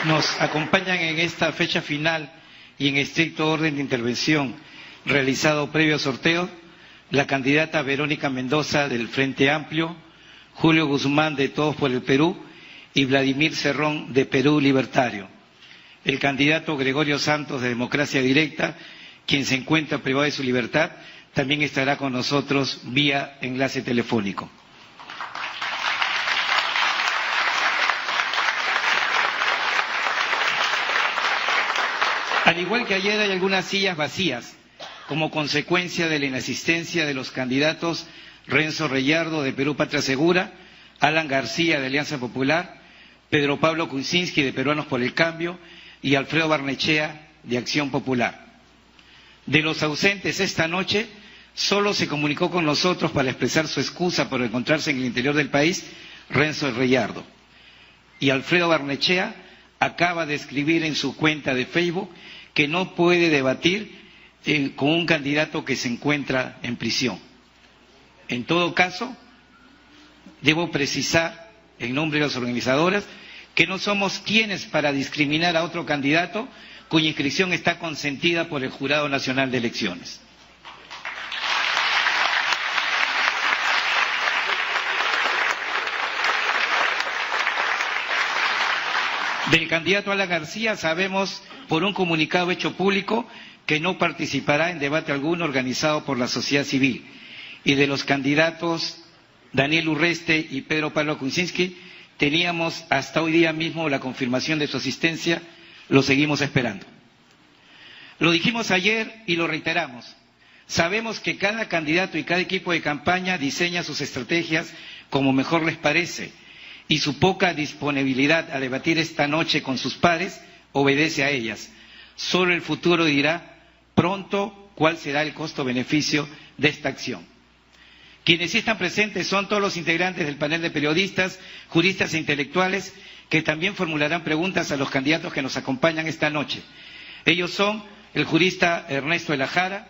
Nos acompañan en esta fecha final y en estricto orden de intervención realizado previo sorteo la candidata Verónica Mendoza del Frente Amplio, Julio Guzmán de Todos por el Perú y Vladimir Cerrón de Perú Libertario. El candidato Gregorio Santos de Democracia Directa, quien se encuentra privado de su libertad, también estará con nosotros vía enlace telefónico. Al igual que ayer, hay algunas sillas vacías como consecuencia de la inasistencia de los candidatos Renzo Reyardo de Perú Patria Segura, Alan García de Alianza Popular, Pedro Pablo Kuczynski de Peruanos por el Cambio y Alfredo Barnechea de Acción Popular. De los ausentes esta noche, solo se comunicó con nosotros para expresar su excusa por encontrarse en el interior del país Renzo Reyardo. Y Alfredo Barnechea acaba de escribir en su cuenta de Facebook que no puede debatir con un candidato que se encuentra en prisión. En todo caso, debo precisar, en nombre de las organizadoras, que no somos quienes para discriminar a otro candidato cuya inscripción está consentida por el Jurado Nacional de Elecciones. Del candidato Alan García sabemos por un comunicado hecho público que no participará en debate alguno organizado por la sociedad civil. Y de los candidatos Daniel Urreste y Pedro Pablo Kuczynski teníamos hasta hoy día mismo la confirmación de su asistencia, lo seguimos esperando. Lo dijimos ayer y lo reiteramos. Sabemos que cada candidato y cada equipo de campaña diseña sus estrategias como mejor les parece, y su poca disponibilidad a debatir esta noche con sus pares obedece a ellas. Solo el futuro dirá pronto cuál será el costo-beneficio de esta acción. Quienes sí están presentes son todos los integrantes del panel de periodistas, juristas e intelectuales que también formularán preguntas a los candidatos que nos acompañan esta noche. Ellos son el jurista Ernesto de la Jara,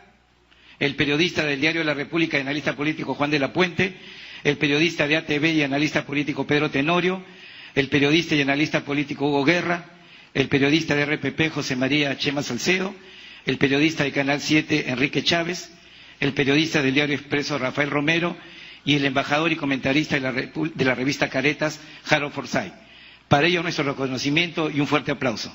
el periodista del Diario de la República y analista político Juan de la Puente, el periodista de ATV y analista político Pedro Tenorio, el periodista y analista político Hugo Guerra, el periodista de RPP José María Chema Salcedo, el periodista de Canal 7 Enrique Chávez, el periodista del Diario Expreso Rafael Romero y el embajador y comentarista de la revista Caretas Harold Forsyth. Para ello nuestro reconocimiento y un fuerte aplauso.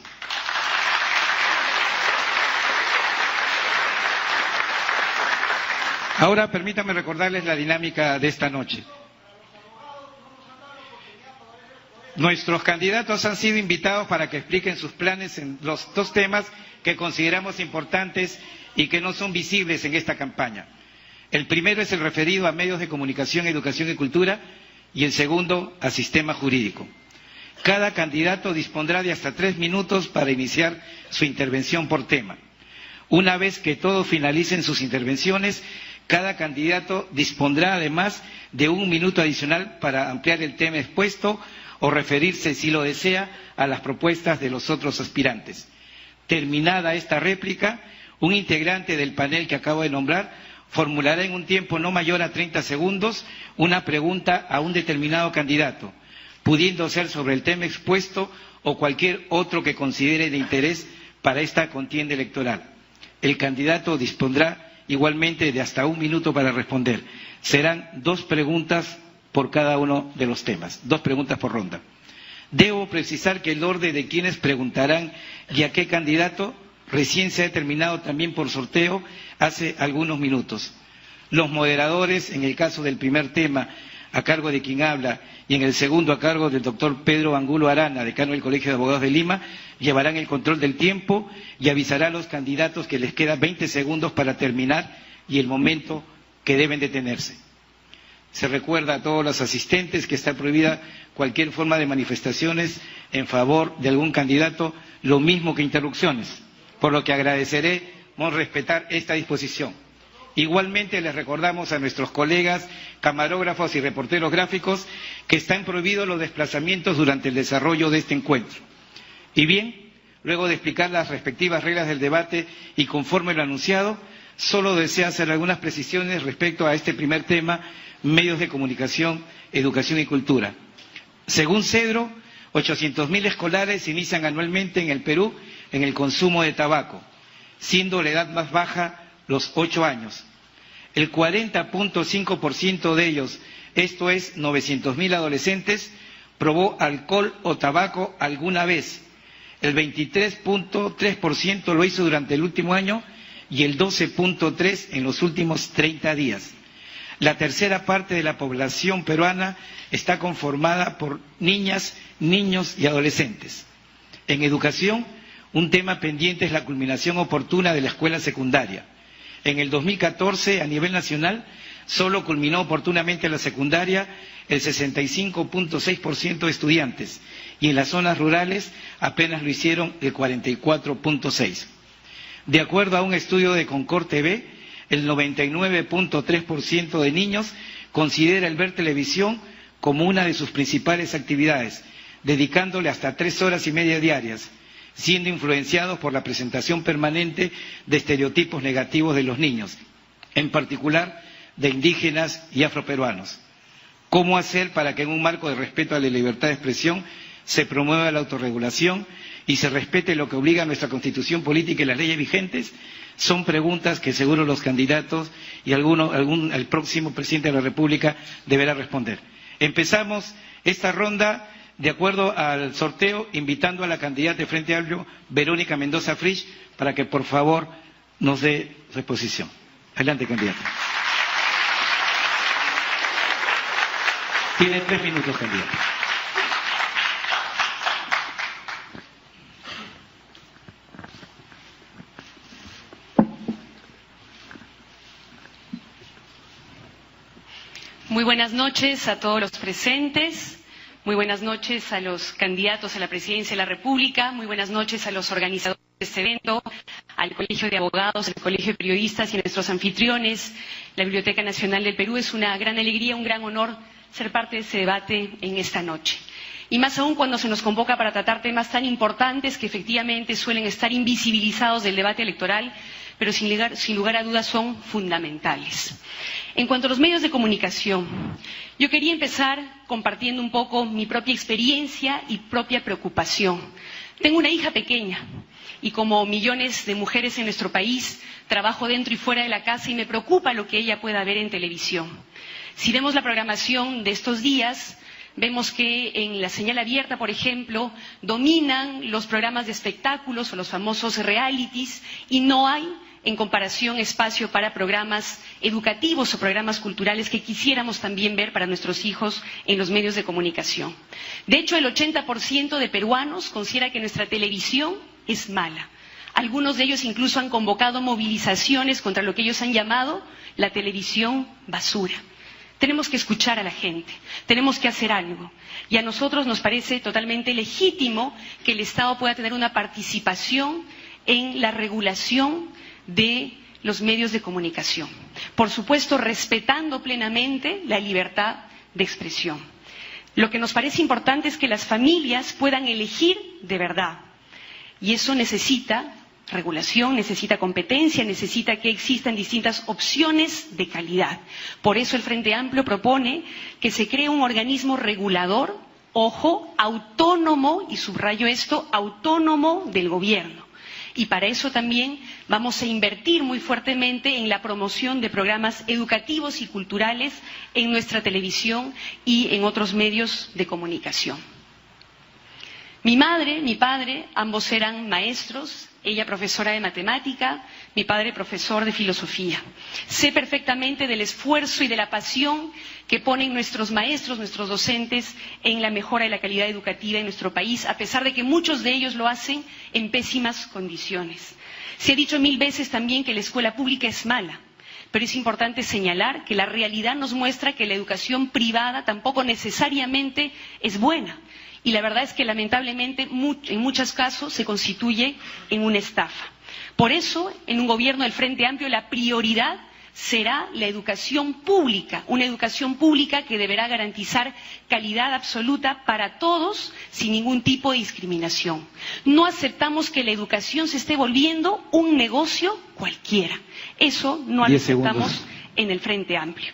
Ahora permítanme recordarles la dinámica de esta noche. Nuestros candidatos han sido invitados para que expliquen sus planes en los dos temas que consideramos importantes y que no son visibles en esta campaña. El primero es el referido a medios de comunicación, educación y cultura, y el segundo a sistema jurídico. Cada candidato dispondrá de hasta 3 minutos para iniciar su intervención por tema. Una vez que todos finalicen sus intervenciones, cada candidato dispondrá además de 1 minuto adicional para ampliar el tema expuesto o referirse, si lo desea, a las propuestas de los otros aspirantes. Terminada esta réplica, un integrante del panel que acabo de nombrar formulará en un tiempo no mayor a 30 segundos una pregunta a un determinado candidato, pudiendo ser sobre el tema expuesto o cualquier otro que considere de interés para esta contienda electoral. El candidato dispondrá igualmente de hasta 1 minuto para responder. Serán 2 preguntas por cada uno de los temas, 2 preguntas por ronda. Debo precisar que el orden de quienes preguntarán y a qué candidato recién se ha determinado también por sorteo hace algunos minutos. Los moderadores, en el caso del primer tema, a cargo de quien habla, y en el segundo a cargo del doctor Pedro Angulo Arana, decano del Colegio de Abogados de Lima, llevarán el control del tiempo y avisará a los candidatos que les queda 20 segundos para terminar y el momento que deben detenerse. Se recuerda a todos los asistentes que está prohibida cualquier forma de manifestaciones en favor de algún candidato, lo mismo que interrupciones, por lo que agradeceremos respetar esta disposición. Igualmente les recordamos a nuestros colegas camarógrafos y reporteros gráficos que están prohibidos los desplazamientos durante el desarrollo de este encuentro. Y bien, luego de explicar las respectivas reglas del debate y conforme lo anunciado, solo deseo hacer algunas precisiones respecto a este primer tema, medios de comunicación, educación y cultura. Según Cedro, 800.000 escolares inician anualmente en el Perú en el consumo de tabaco, siendo la edad más baja los 8 años. El 40.5% de ellos, esto es 900.000 adolescentes, probó alcohol o tabaco alguna vez. El 23.3% lo hizo durante el último año y el 12.3% en los últimos 30 días. La tercera parte de la población peruana está conformada por niñas, niños y adolescentes. En educación, un tema pendiente es la culminación oportuna de la escuela secundaria. En el 2014, a nivel nacional, solo culminó oportunamente la secundaria el 65.6% de estudiantes y en las zonas rurales apenas lo hicieron el 44.6%. De acuerdo a un estudio de Concord TV, el 99.3% de niños considera el ver televisión como una de sus principales actividades, dedicándole hasta 3 horas y media diarias, siendo influenciados por la presentación permanente de estereotipos negativos de los niños, en particular de indígenas y afroperuanos. ¿Cómo hacer para que en un marco de respeto a la libertad de expresión se promueva la autorregulación y se respete lo que obliga nuestra Constitución política y las leyes vigentes? Son preguntas que seguro los candidatos y el próximo presidente de la República deberá responder. Empezamos esta ronda de acuerdo al sorteo, invitando a la candidata de Frente Amplio, Verónica Mendoza Frisch, para que por favor nos dé su exposición. Adelante, candidata. Tiene 3 minutos, candidata. Muy buenas noches a todos los presentes, muy buenas noches a los candidatos a la presidencia de la República, muy buenas noches a los organizadores de este evento, al Colegio de Abogados, al Colegio de Periodistas y a nuestros anfitriones, la Biblioteca Nacional del Perú. Es una gran alegría, un gran honor ser parte de este debate en esta noche. Y más aún cuando se nos convoca para tratar temas tan importantes que efectivamente suelen estar invisibilizados del debate electoral, pero sin lugar a dudas son fundamentales. En cuanto a los medios de comunicación, yo quería empezar compartiendo un poco mi propia experiencia y propia preocupación. Tengo una hija pequeña y como millones de mujeres en nuestro país, trabajo dentro y fuera de la casa y me preocupa lo que ella pueda ver en televisión. Si vemos la programación de estos días, vemos que en la señal abierta, por ejemplo, dominan los programas de espectáculos o los famosos realities y no hay, en comparación, espacio para programas educativos o programas culturales que quisiéramos también ver para nuestros hijos en los medios de comunicación. De hecho, el 80% de peruanos considera que nuestra televisión es mala. Algunos de ellos incluso han convocado movilizaciones contra lo que ellos han llamado la televisión basura. Tenemos que escuchar a la gente, tenemos que hacer algo. Y a nosotros nos parece totalmente legítimo que el Estado pueda tener una participación en la regulación de los medios de comunicación. Por supuesto, respetando plenamente la libertad de expresión. Lo que nos parece importante es que las familias puedan elegir de verdad. Y eso necesita regulación, necesita competencia, necesita que existan distintas opciones de calidad. Por eso el Frente Amplio propone que se cree un organismo regulador, ojo, autónomo, y subrayo esto, autónomo del gobierno. Y para eso también vamos a invertir muy fuertemente en la promoción de programas educativos y culturales en nuestra televisión y en otros medios de comunicación. Mi madre, mi padre, ambos eran maestros, ella profesora de matemática, mi padre profesor de filosofía. Sé perfectamente del esfuerzo y de la pasión que ponen nuestros maestros, nuestros docentes en la mejora de la calidad educativa en nuestro país, a pesar de que muchos de ellos lo hacen en pésimas condiciones. Se ha dicho 1000 veces también que la escuela pública es mala, pero es importante señalar que la realidad nos muestra que la educación privada tampoco necesariamente es buena. Y la verdad es que lamentablemente en muchos casos se constituye en una estafa. Por eso, en un gobierno del Frente Amplio, la prioridad será la educación pública, una educación pública que deberá garantizar calidad absoluta para todos sin ningún tipo de discriminación. No aceptamos que la educación se esté volviendo un negocio cualquiera. Eso no lo aceptamos en el Frente Amplio.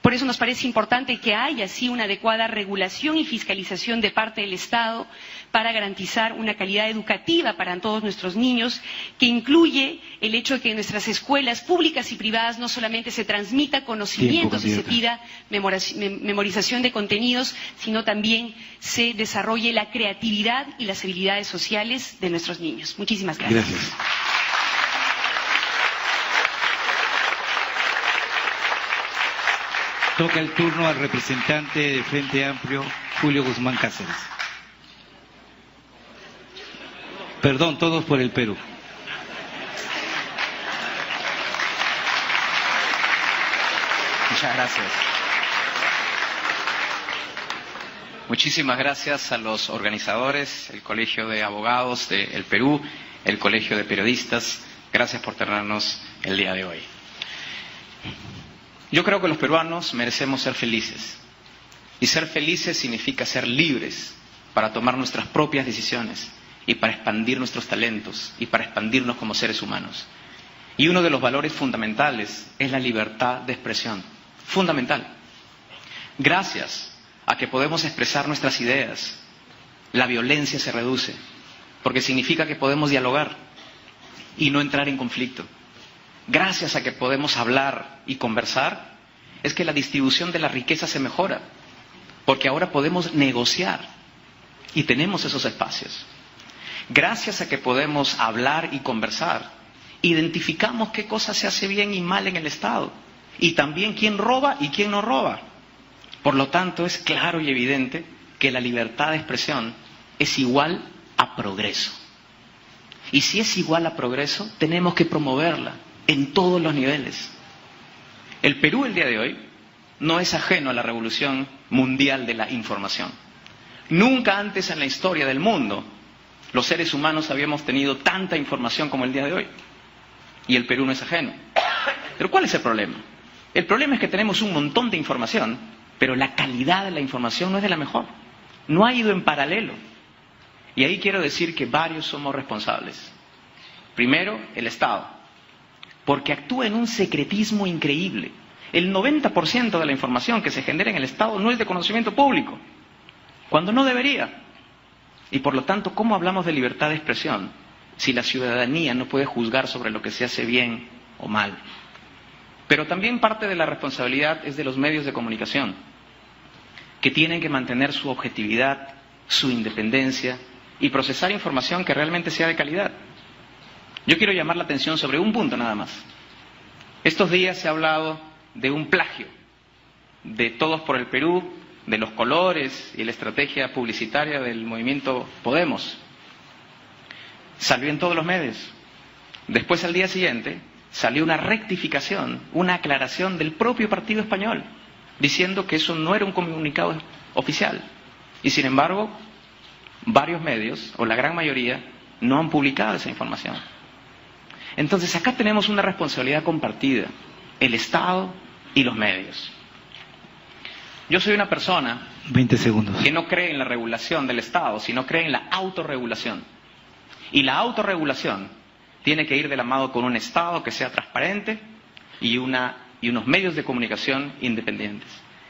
Por eso nos parece importante que haya así una adecuada regulación y fiscalización de parte del Estado para garantizar una calidad educativa para todos nuestros niños, que incluye el hecho de que en nuestras escuelas públicas y privadas no solamente se transmita conocimientos y se pida memorización de contenidos, sino también se desarrolle la creatividad y las habilidades sociales de nuestros niños. Muchísimas gracias. Gracias. Toca el turno al representante del Frente Amplio, Julio Guzmán Cáceres. Perdón, todos por el Perú. Muchas gracias. Muchísimas gracias a los organizadores, el Colegio de Abogados del Perú, el Colegio de Periodistas. Gracias por tenernos el día de hoy. Yo creo que los peruanos merecemos ser felices. Y ser felices significa ser libres para tomar nuestras propias decisiones y para expandir nuestros talentos y para expandirnos como seres humanos. Y uno de los valores fundamentales es la libertad de expresión. Fundamental. Gracias a que podemos expresar nuestras ideas, la violencia se reduce, porque significa que podemos dialogar y no entrar en conflicto. Gracias a que podemos hablar y conversar, es que la distribución de la riqueza se mejora, porque ahora podemos negociar y tenemos esos espacios. Gracias a que podemos hablar y conversar, identificamos qué cosa se hace bien y mal en el Estado, y también quién roba y quién no roba. Por lo tanto, es claro y evidente que la libertad de expresión es igual a progreso. Y si es igual a progreso, tenemos que promoverla en todos los niveles. El Perú el día de hoy no es ajeno a la revolución mundial de la información. Nunca antes en la historia del mundo los seres humanos habíamos tenido tanta información como el día de hoy. Y el Perú no es ajeno. Pero ¿cuál es el problema? El problema es que tenemos un montón de información, pero la calidad de la información no es de la mejor. No ha ido en paralelo. Y ahí quiero decir que varios somos responsables. Primero, el Estado, porque actúa en un secretismo increíble. El 90% de la información que se genera en el Estado no es de conocimiento público, cuando no debería. Y por lo tanto, ¿cómo hablamos de libertad de expresión si la ciudadanía no puede juzgar sobre lo que se hace bien o mal? Pero también parte de la responsabilidad es de los medios de comunicación, que tienen que mantener su objetividad, su independencia y procesar información que realmente sea de calidad. Yo quiero llamar la atención sobre un punto nada más. Estos días se ha hablado de un plagio de Todos por el Perú, de los colores y la estrategia publicitaria del movimiento Podemos. Salió en todos los medios. Después, al día siguiente, salió una rectificación, una aclaración del propio partido español, diciendo que eso no era un comunicado oficial. Y sin embargo, varios medios, o la gran mayoría, no han publicado esa información. Entonces acá tenemos una responsabilidad compartida, el Estado y los medios. Yo soy una persona 20 segundos. Que no cree en la regulación del Estado, sino cree en la autorregulación. Y la autorregulación tiene que ir de la mano con un Estado que sea transparente y unos medios de comunicación independientes.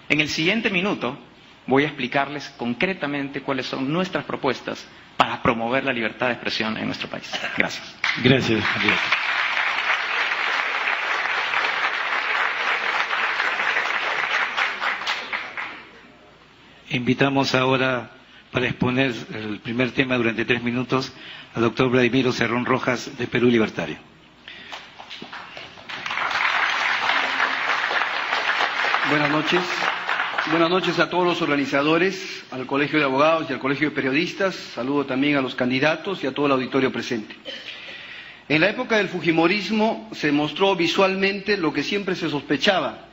En el siguiente minuto voy a explicarles concretamente cuáles son nuestras propuestas para promover la libertad de expresión en nuestro país. Gracias. Gracias, candidato. Invitamos ahora para exponer el primer tema durante 3 minutos al doctor Vladimiro Cerrón Rojas de Perú Libertario. Buenas noches. Buenas noches a todos los organizadores, al Colegio de Abogados y al Colegio de Periodistas. Saludo también a los candidatos y a todo el auditorio presente. En la época del fujimorismo se mostró visualmente lo que siempre se sospechaba,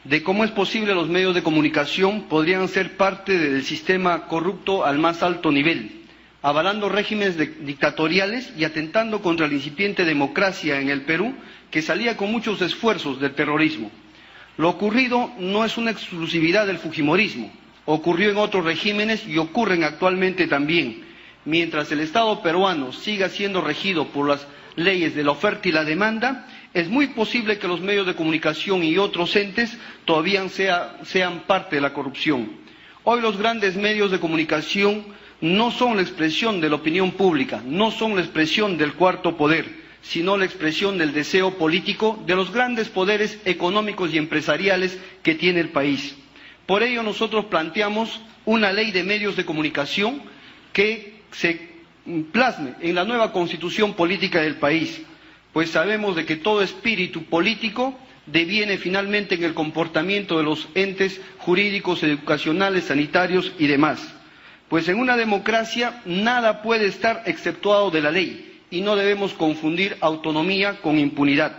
de cómo es posible los medios de comunicación podrían ser parte del sistema corrupto al más alto nivel, avalando regímenes dictatoriales y atentando contra la incipiente democracia en el Perú, que salía con muchos esfuerzos del terrorismo. Lo ocurrido no es una exclusividad del fujimorismo, ocurrió en otros regímenes y ocurren actualmente también. Mientras el Estado peruano siga siendo regido por las leyes de la oferta y la demanda, Es muy posible que los medios de comunicación y otros entes todavía sean parte de la corrupción. Hoy los grandes medios de comunicación no son la expresión de la opinión pública, no son la expresión del cuarto poder, sino la expresión del deseo político de los grandes poderes económicos y empresariales que tiene el país. Por ello nosotros planteamos una ley de medios de comunicación que se plasme en la nueva constitución política del país, pues sabemos de que todo espíritu político deviene finalmente en el comportamiento de los entes jurídicos, educacionales, sanitarios y demás. Pues en una democracia nada puede estar exceptuado de la ley y no debemos confundir autonomía con impunidad.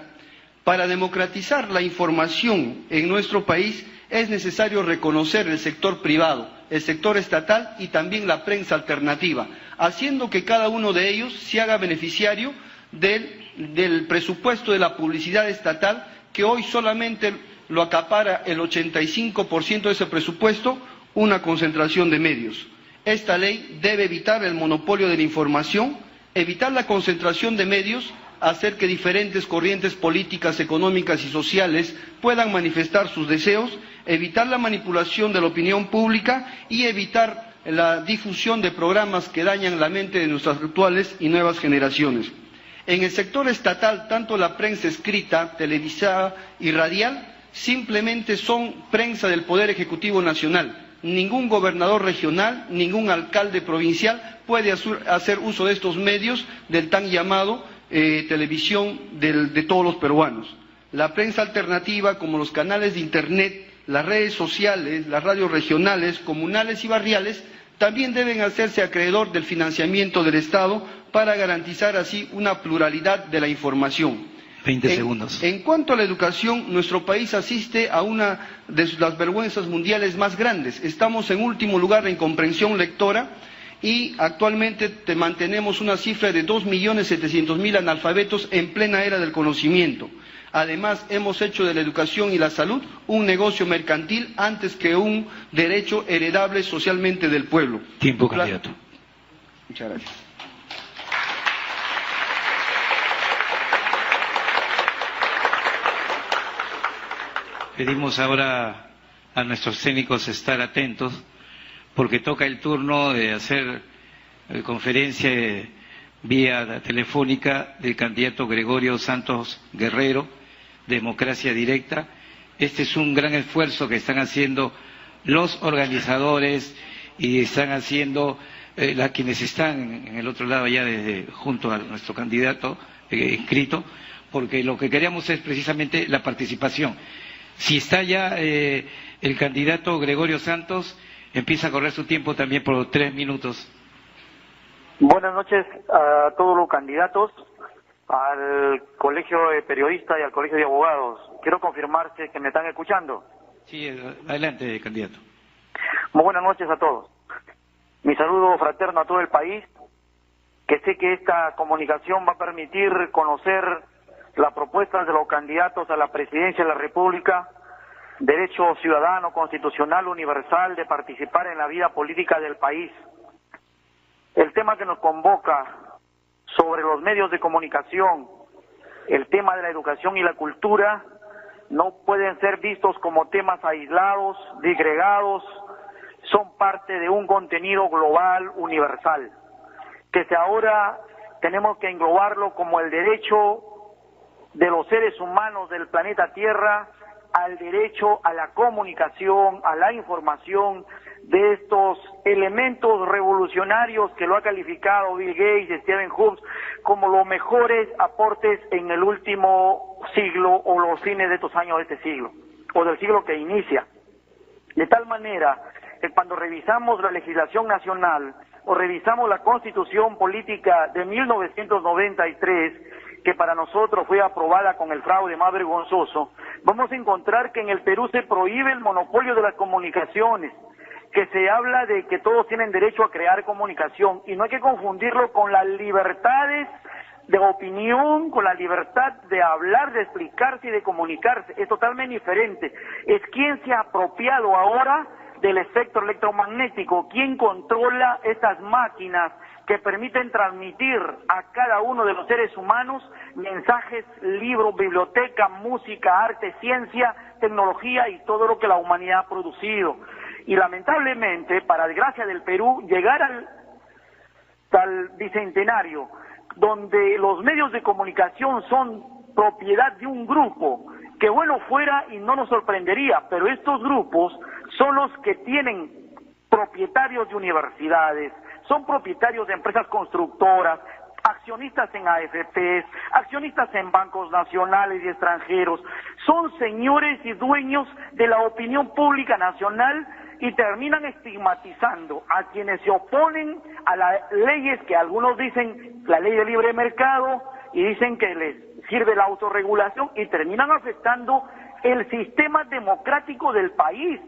Para democratizar la información en nuestro país es necesario reconocer el sector privado, el sector estatal y también la prensa alternativa, haciendo que cada uno de ellos se haga beneficiario del presupuesto de la publicidad estatal, que hoy solamente lo acapara el 85% de ese presupuesto, una concentración de medios. Esta ley debe evitar el monopolio de la información, evitar la concentración de medios, hacer que diferentes corrientes políticas, económicas y sociales puedan manifestar sus deseos, evitar la manipulación de la opinión pública y evitar la difusión de programas que dañan la mente de nuestras actuales y nuevas generaciones. En el sector estatal, tanto la prensa escrita, televisada y radial simplemente son prensa del Poder Ejecutivo Nacional. Ningún gobernador regional, ningún alcalde provincial puede hacer uso de estos medios del tan llamado televisión de todos los peruanos. La prensa alternativa, como los canales de internet, las redes sociales, las radios regionales, comunales y barriales, también deben hacerse acreedor del financiamiento del Estado para garantizar así una pluralidad de la información. 20 segundos. En cuanto a la educación, nuestro país asiste a una de las vergüenzas mundiales más grandes. Estamos en último lugar en comprensión lectora y actualmente mantenemos una cifra de 2.700.000 analfabetos en plena era del conocimiento. Además, hemos hecho de la educación y la salud un negocio mercantil antes que un derecho heredable socialmente del pueblo. Tiempo, candidato. Muchas gracias. Pedimos ahora a nuestros técnicos estar atentos, porque toca el turno de hacer conferencia vía telefónica del candidato Gregorio Santos Guerrero, Democracia Directa. Este es un gran esfuerzo que están haciendo los organizadores y están haciendo quienes están en el otro lado ya junto a nuestro candidato inscrito, porque lo que queríamos es precisamente la participación. Si está ya el candidato Gregorio Santos, empieza a correr su tiempo también por 3 minutos. Buenas noches a todos los candidatos, al Colegio de Periodistas y al Colegio de Abogados. Quiero confirmar que me están escuchando. Sí, adelante, candidato. Muy buenas noches a todos. Mi saludo fraterno a todo el país, que sé que esta comunicación va a permitir conocer las propuestas de los candidatos a la presidencia de la República, derecho ciudadano, constitucional, universal de participar en la vida política del país. El tema que nos convoca sobre los medios de comunicación, el tema de la educación y la cultura, no pueden ser vistos como temas aislados, disgregados, son parte de un contenido global, universal, que ahora tenemos que englobarlo como el derecho de los seres humanos del planeta Tierra al derecho a la comunicación, a la información, de estos elementos revolucionarios que lo ha calificado Bill Gates y Stephen Hawking como los mejores aportes en el último siglo o los fines de estos años de este siglo, o del siglo que inicia. De tal manera que cuando revisamos la legislación nacional o revisamos la Constitución Política de 1993, que para nosotros fue aprobada con el fraude más vergonzoso, vamos a encontrar que en el Perú se prohíbe el monopolio de las comunicaciones, que se habla de que todos tienen derecho a crear comunicación, y no hay que confundirlo con las libertades de opinión, con la libertad de hablar, de explicarse y de comunicarse. Es totalmente diferente. Es quien se ha apropiado ahora del espectro electromagnético. ¿Quién controla estas máquinas que permiten transmitir a cada uno de los seres humanos mensajes, libros, biblioteca, música, arte, ciencia, tecnología y todo lo que la humanidad ha producido? Y lamentablemente, para desgracia del Perú, llegar al bicentenario, donde los medios de comunicación son propiedad de un grupo, que bueno fuera y no nos sorprendería, pero estos grupos son los que tienen propietarios de universidades, son propietarios de empresas constructoras, accionistas en AFPs, accionistas en bancos nacionales y extranjeros, son señores y dueños de la opinión pública nacional y terminan estigmatizando a quienes se oponen a las leyes que algunos dicen la ley de libre mercado y dicen que les sirve la autorregulación y terminan afectando el sistema democrático del país.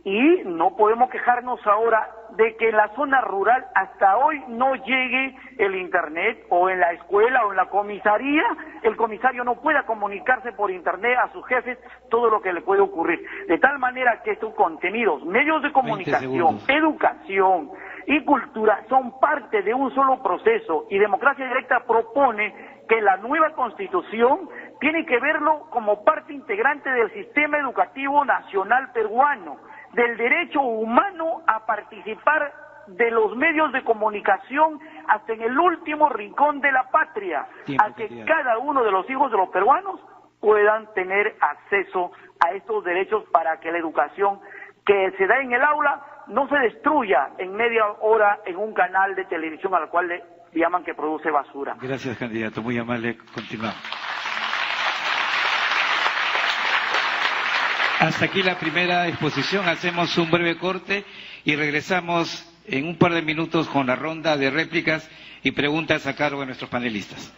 Y no podemos quejarnos ahora de que en la zona rural hasta hoy no llegue el internet, o en la escuela o en la comisaría, el comisario no pueda comunicarse por internet a sus jefes todo lo que le puede ocurrir. De tal manera que estos contenidos, medios de comunicación, educación y cultura son parte de un solo proceso, y Democracia Directa propone que la nueva Constitución tiene que verlo como parte integrante del sistema educativo nacional peruano, del derecho humano a participar de los medios de comunicación hasta en el último rincón de la patria, a que cada uno de los hijos de los peruanos puedan tener acceso a estos derechos, para que la educación que se da en el aula no se destruya en media hora en un canal de televisión al cual le llaman que produce basura. Gracias, candidato, muy amable. Continuamos. Hasta aquí la primera exposición, hacemos un breve corte y regresamos en un par de minutos con la ronda de réplicas y preguntas a cargo de nuestros panelistas.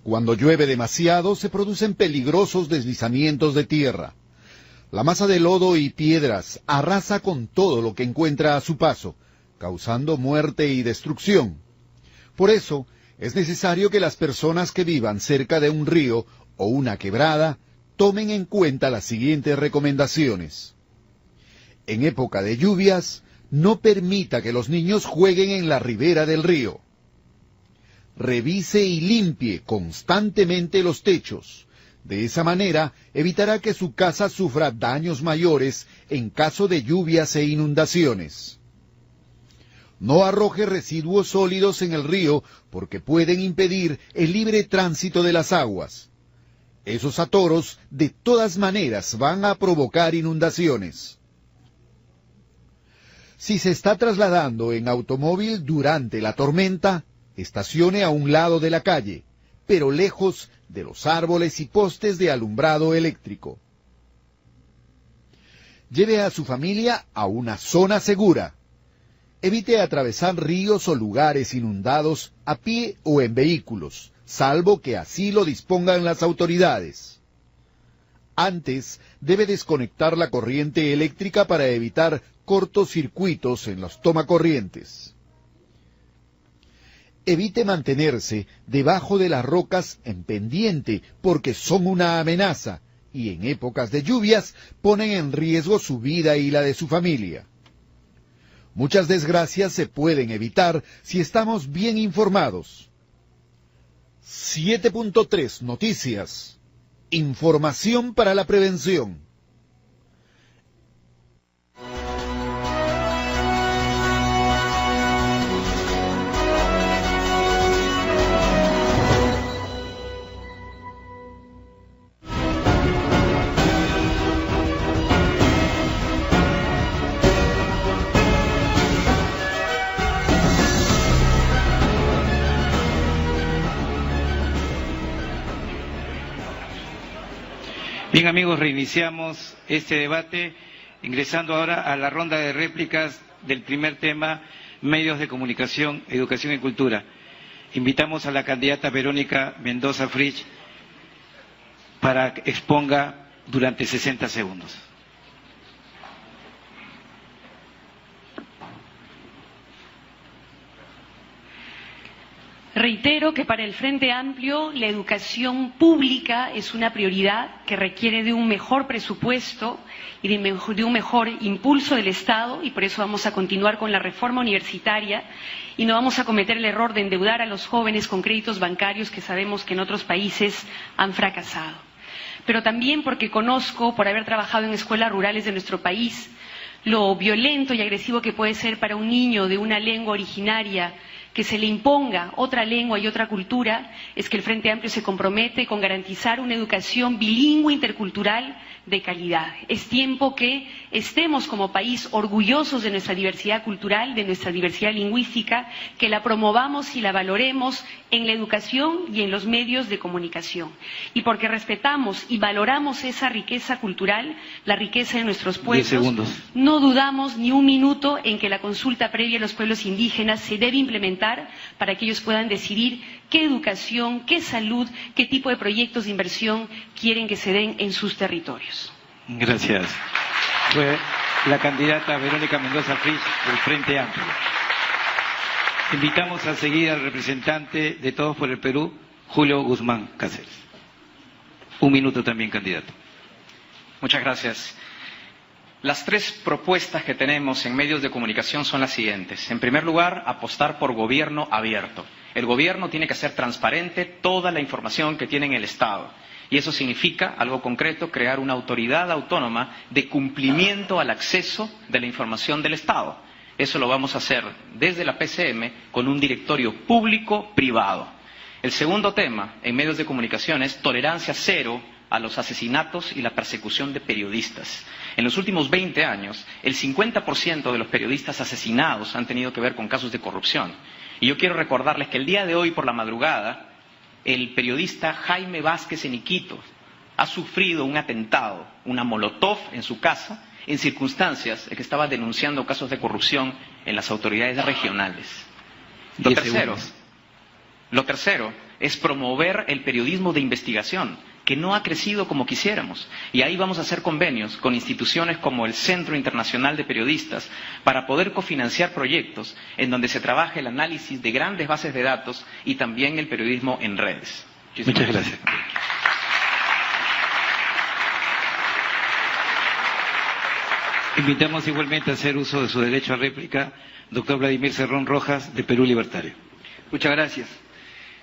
Cuando llueve demasiado, se producen peligrosos deslizamientos de tierra. La masa de lodo y piedras arrasa con todo lo que encuentra a su paso, causando muerte y destrucción. Por eso, es necesario que las personas que vivan cerca de un río o una quebrada tomen en cuenta las siguientes recomendaciones. En época de lluvias, no permita que los niños jueguen en la ribera del río. Revise y limpie constantemente los techos. De esa manera, evitará que su casa sufra daños mayores en caso de lluvias e inundaciones. No arroje residuos sólidos en el río porque pueden impedir el libre tránsito de las aguas. Esos atoros, de todas maneras, van a provocar inundaciones. Si se está trasladando en automóvil durante la tormenta, estacione a un lado de la calle, pero lejos de los árboles y postes de alumbrado eléctrico. Lleve a su familia a una zona segura. Evite atravesar ríos o lugares inundados a pie o en vehículos, salvo que así lo dispongan las autoridades. Antes, debe desconectar la corriente eléctrica para evitar cortocircuitos en los tomacorrientes. Evite mantenerse debajo de las rocas en pendiente porque son una amenaza y en épocas de lluvias ponen en riesgo su vida y la de su familia. Muchas desgracias se pueden evitar si estamos bien informados. 7.3 Noticias. Información para la prevención. Bien, amigos, reiniciamos este debate, ingresando ahora a la ronda de réplicas del primer tema, medios de comunicación, educación y cultura. Invitamos a la candidata Verónica Mendoza Frich para que exponga durante 60 segundos. Reitero que para el Frente Amplio la educación pública es una prioridad que requiere de un mejor presupuesto y de un mejor impulso del Estado, y por eso vamos a continuar con la reforma universitaria y no vamos a cometer el error de endeudar a los jóvenes con créditos bancarios que sabemos que en otros países han fracasado. Pero también porque conozco, por haber trabajado en escuelas rurales de nuestro país, lo violento y agresivo que puede ser para un niño de una lengua originaria que se le imponga otra lengua y otra cultura. Es que el Frente Amplio se compromete con garantizar una educación bilingüe intercultural de calidad. Es tiempo que estemos como país orgullosos de nuestra diversidad cultural, de nuestra diversidad lingüística, que la promovamos y la valoremos en la educación y en los medios de comunicación. Y porque respetamos y valoramos esa riqueza cultural, la riqueza de nuestros pueblos, no dudamos ni un minuto en que la consulta previa a los pueblos indígenas se debe implementar para que ellos puedan decidir qué educación, qué salud, qué tipo de proyectos de inversión quieren que se den en sus territorios. Gracias. Fue la candidata Verónica Mendoza Frich del Frente Amplio. Invitamos a seguir al representante de Todos por el Perú, Julio Guzmán Cáceres. Un minuto también, candidato. Muchas gracias. Las tres propuestas que tenemos en medios de comunicación son las siguientes. En primer lugar, apostar por gobierno abierto. El gobierno tiene que hacer transparente toda la información que tiene en el Estado. Y eso significa, algo concreto, crear una autoridad autónoma de cumplimiento al acceso de la información del Estado. Eso lo vamos a hacer desde la PCM con un directorio público-privado. El segundo tema en medios de comunicación es tolerancia cero a los asesinatos y la persecución de periodistas. En los últimos 20 años, el 50% de los periodistas asesinados han tenido que ver con casos de corrupción. Y yo quiero recordarles que el día de hoy, por la madrugada, el periodista Jaime Vázquez en Iquitos ha sufrido un atentado, una molotov en su casa, en circunstancias en que estaba denunciando casos de corrupción en las autoridades regionales. Lo tercero es promover el periodismo de investigación, que no ha crecido como quisiéramos. Y ahí vamos a hacer convenios con instituciones como el Centro Internacional de Periodistas para poder cofinanciar proyectos en donde se trabaje el análisis de grandes bases de datos y también el periodismo en redes. Muchas gracias. Invitamos igualmente a hacer uso de su derecho a réplica, doctor Vladimir Cerrón Rojas, de Perú Libertario. Muchas gracias.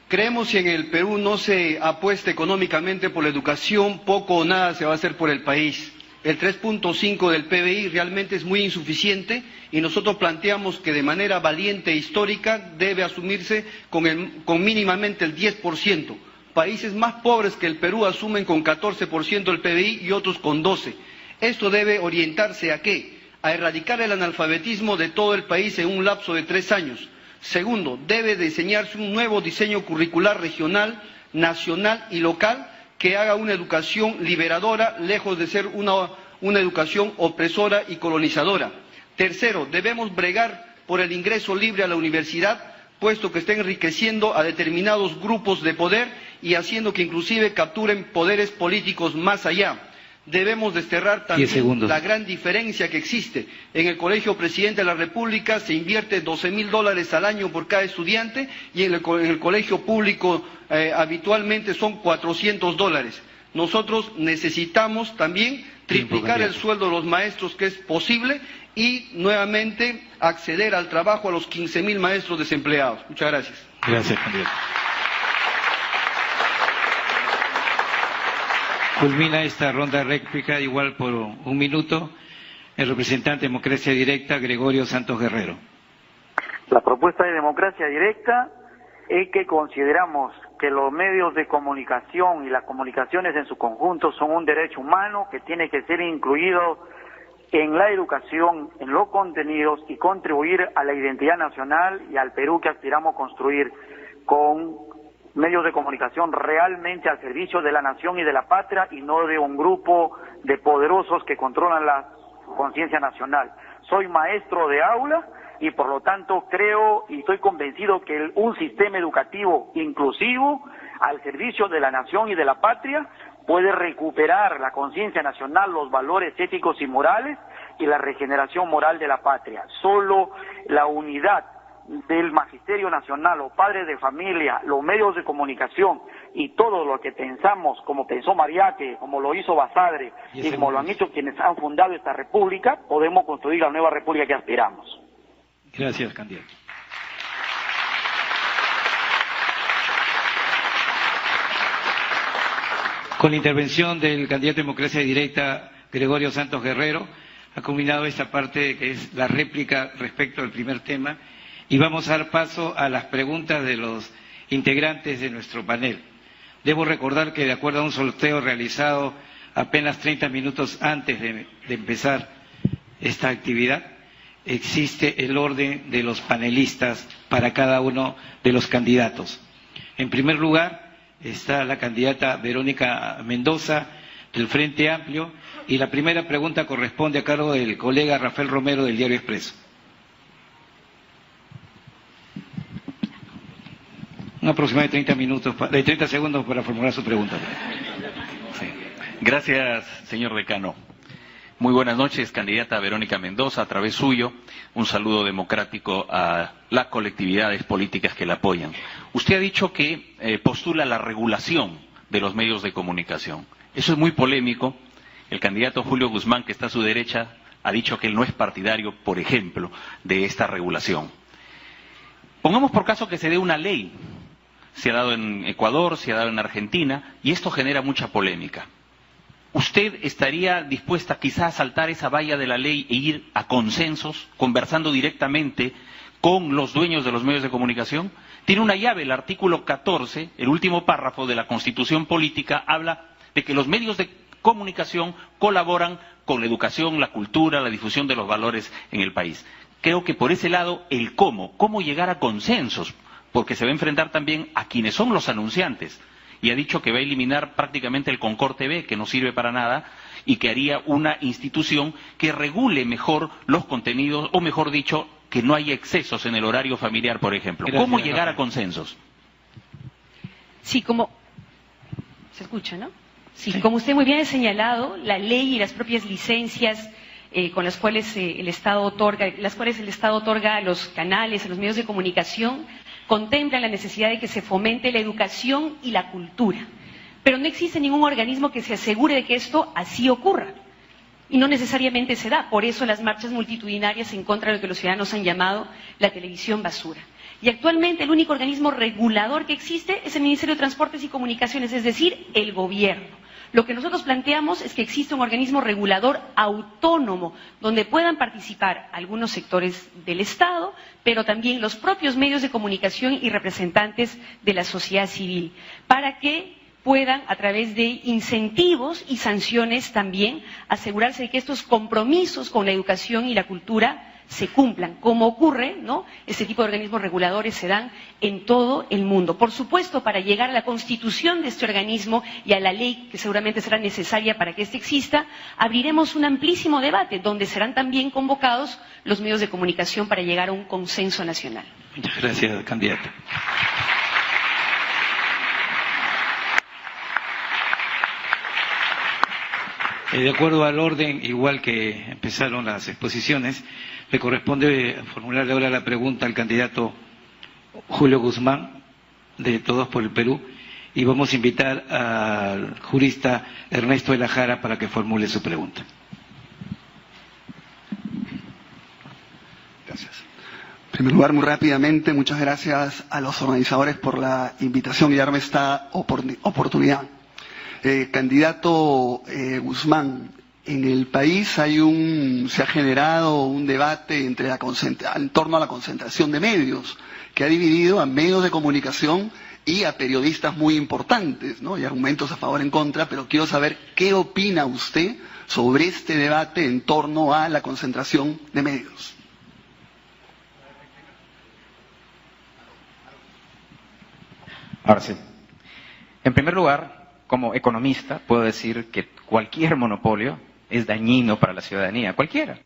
Creemos que en el Perú no se apuesta económicamente por la educación, poco o nada se va a hacer por el país. El 3.5 del PBI realmente es muy insuficiente y nosotros planteamos que de manera valiente e histórica debe asumirse con mínimamente el 10%. Países más pobres que el Perú asumen con 14% del PBI y otros con 12%. Esto debe orientarse ¿a qué? A erradicar el analfabetismo de todo el país en un lapso de 3 años. Segundo, debe diseñarse un nuevo diseño curricular regional, nacional y local que haga una educación liberadora, lejos de ser una educación opresora y colonizadora. Tercero, debemos bregar por el ingreso libre a la universidad, puesto que está enriqueciendo a determinados grupos de poder y haciendo que inclusive capturen poderes políticos más allá. Debemos desterrar también la gran diferencia que existe. En el Colegio Presidente de la República se invierte $12,000 al año por cada estudiante y en el colegio público habitualmente son $400. Nosotros necesitamos también triplicar el sueldo de los maestros, que es posible, y nuevamente acceder al trabajo a los 15,000 maestros desempleados. Muchas gracias. Gracias, candidato. Culmina esta ronda de réplica, igual por 1 minuto, el representante de Democracia Directa, Gregorio Santos Guerrero. La propuesta de democracia directa es que consideramos que los medios de comunicación y las comunicaciones en su conjunto son un derecho humano que tiene que ser incluido en la educación, en los contenidos y contribuir a la identidad nacional y al Perú que aspiramos a construir con medios de comunicación realmente al servicio de la nación y de la patria y no de un grupo de poderosos que controlan la conciencia nacional. Soy maestro de aula y por lo tanto creo y estoy convencido que un sistema educativo inclusivo al servicio de la nación y de la patria puede recuperar la conciencia nacional, los valores éticos y morales y la regeneración moral de la patria. Solo la unidad del Magisterio Nacional, los padres de familia, los medios de comunicación y todo lo que pensamos, como pensó Mariate, como lo hizo Basadre y como lo han hecho quienes han fundado esta república, podemos construir la nueva república que aspiramos. Gracias, candidato. Con la intervención del candidato de Democracia Directa, Gregorio Santos Guerrero, ha culminado esta parte que es la réplica respecto al primer tema y vamos a dar paso a las preguntas de los integrantes de nuestro panel. Debo recordar que de acuerdo a un sorteo realizado apenas 30 minutos antes de empezar esta actividad, existe el orden de los panelistas para cada uno de los candidatos. En primer lugar está la candidata Verónica Mendoza del Frente Amplio y la primera pregunta corresponde a cargo del colega Rafael Romero del Diario Expreso. Un aproximado de 30 segundos para formular su pregunta. Sí. Gracias, señor decano. Muy buenas noches, candidata Verónica Mendoza, a través suyo, un saludo democrático a las colectividades políticas que la apoyan. Usted ha dicho que postula la regulación de los medios de comunicación. Eso es muy polémico. El candidato Julio Guzmán, que está a su derecha, ha dicho que él no es partidario, por ejemplo, de esta regulación. Pongamos por caso que se dé una ley. Se ha dado en Ecuador, se ha dado en Argentina, y esto genera mucha polémica. ¿Usted estaría dispuesta quizá a saltar esa valla de la ley e ir a consensos, conversando directamente con los dueños de los medios de comunicación? Tiene una llave, el artículo 14, el último párrafo de la Constitución Política, habla de que los medios de comunicación colaboran con la educación, la cultura, la difusión de los valores en el país. Creo que por ese lado, el cómo llegar a consensos, porque se va a enfrentar también a quienes son los anunciantes. Y ha dicho que va a eliminar prácticamente el Concord TV, que no sirve para nada, y que haría una institución que regule mejor los contenidos, o mejor dicho, que no haya excesos en el horario familiar, por ejemplo. Gracias, ¿Cómo llegar a consensos? Sí, ¿se escucha, no? Sí, como usted muy bien ha señalado, la ley y las propias licencias con las cuales el Estado otorga a los canales, a los medios de comunicación, contemplan la necesidad de que se fomente la educación y la cultura. Pero no existe ningún organismo que se asegure de que esto así ocurra. Y no necesariamente se da. Por eso las marchas multitudinarias en contra de lo que los ciudadanos han llamado la televisión basura. Y actualmente el único organismo regulador que existe es el Ministerio de Transportes y Comunicaciones, es decir, el gobierno. Lo que nosotros planteamos es que existe un organismo regulador autónomo, donde puedan participar algunos sectores del Estado, pero también los propios medios de comunicación y representantes de la sociedad civil, para que puedan, a través de incentivos y sanciones también, asegurarse de que estos compromisos con la educación y la cultura se cumplan, como ocurre, ¿no? Este tipo de organismos reguladores se dan en todo el mundo. Por supuesto, para llegar a la constitución de este organismo y a la ley que seguramente será necesaria para que éste exista, abriremos un amplísimo debate donde serán también convocados los medios de comunicación para llegar a un consenso nacional. Muchas gracias, candidata. De acuerdo al orden, igual que empezaron las exposiciones, le corresponde formularle ahora la pregunta al candidato Julio Guzmán, de Todos por el Perú, y vamos a invitar al jurista Ernesto de la Jara para que formule su pregunta. Gracias. En primer lugar, muy rápidamente, muchas gracias a los organizadores por la invitación y darme esta oportunidad. Candidato Guzmán, en el país se ha generado un debate en torno a la concentración de medios, que ha dividido a medios de comunicación y a periodistas muy importantes, ¿no? Hay argumentos a favor y en contra, pero quiero saber qué opina usted sobre este debate en torno a la concentración de medios. Ahora sí. En primer lugar, como economista, puedo decir que cualquier monopolio es dañino para la ciudadanía, cualquiera,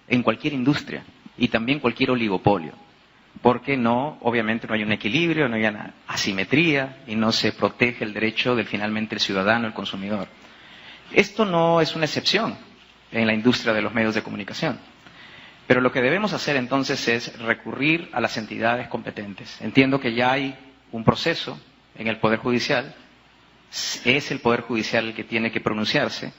en cualquier industria, y también cualquier oligopolio, porque obviamente no hay un equilibrio, no hay una asimetría, y no se protege el derecho del finalmente el ciudadano, el consumidor. Esto no es una excepción en la industria de los medios de comunicación. Pero lo que debemos hacer entonces es recurrir a las entidades competentes. Entiendo que ya hay un proceso en el Poder Judicial, es el Poder Judicial el que tiene que pronunciarse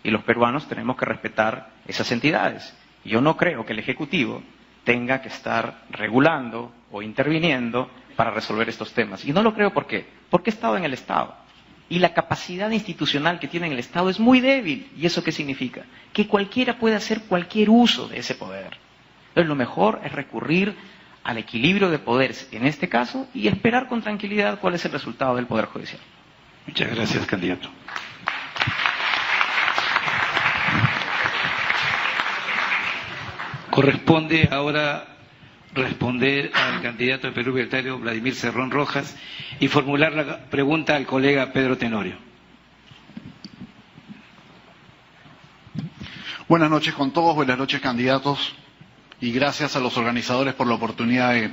y los peruanos tenemos que respetar esas entidades. Yo no creo que el Ejecutivo tenga que estar regulando o interviniendo para resolver estos temas. Y no lo creo porque he estado en el Estado. Y la capacidad institucional que tiene el Estado es muy débil. ¿Y eso qué significa? Que cualquiera puede hacer cualquier uso de ese poder. Entonces lo mejor es recurrir al equilibrio de poderes en este caso y esperar con tranquilidad cuál es el resultado del Poder Judicial. Muchas gracias, candidato. Corresponde ahora responder al candidato de Perú Libertario, Vladimir Cerrón Rojas, y formular la pregunta al colega Pedro Tenorio. Buenas noches con todos, buenas noches candidatos, y gracias a los organizadores por la oportunidad de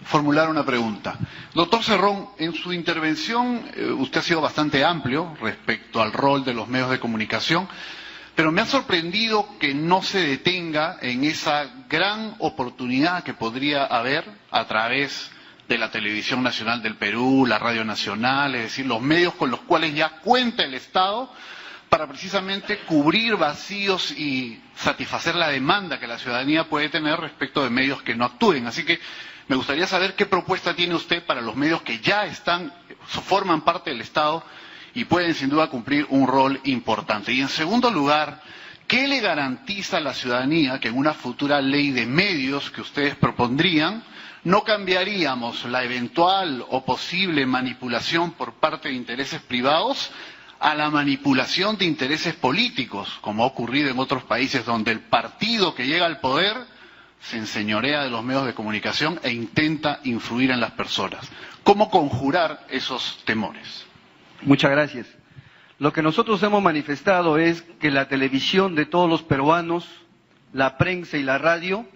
formular una pregunta. Doctor Cerrón, en su intervención usted ha sido bastante amplio respecto al rol de los medios de comunicación, pero me ha sorprendido que no se detenga en esa gran oportunidad que podría haber a través de la Televisión Nacional del Perú, la Radio Nacional, es decir, los medios con los cuales ya cuenta el Estado para precisamente cubrir vacíos y satisfacer la demanda que la ciudadanía puede tener respecto de medios que no actúen. Así que me gustaría saber qué propuesta tiene usted para los medios que ya forman parte del Estado y pueden sin duda cumplir un rol importante. Y en segundo lugar, ¿qué le garantiza a la ciudadanía que en una futura ley de medios que ustedes propondrían no cambiaríamos la eventual o posible manipulación por parte de intereses privados a la manipulación de intereses políticos, como ha ocurrido en otros países donde el partido que llega al poder se enseñorea de los medios de comunicación e intenta influir en las personas? ¿Cómo conjurar esos temores? Muchas gracias. Lo que nosotros hemos manifestado es que la televisión de todos los peruanos, la prensa y la radio,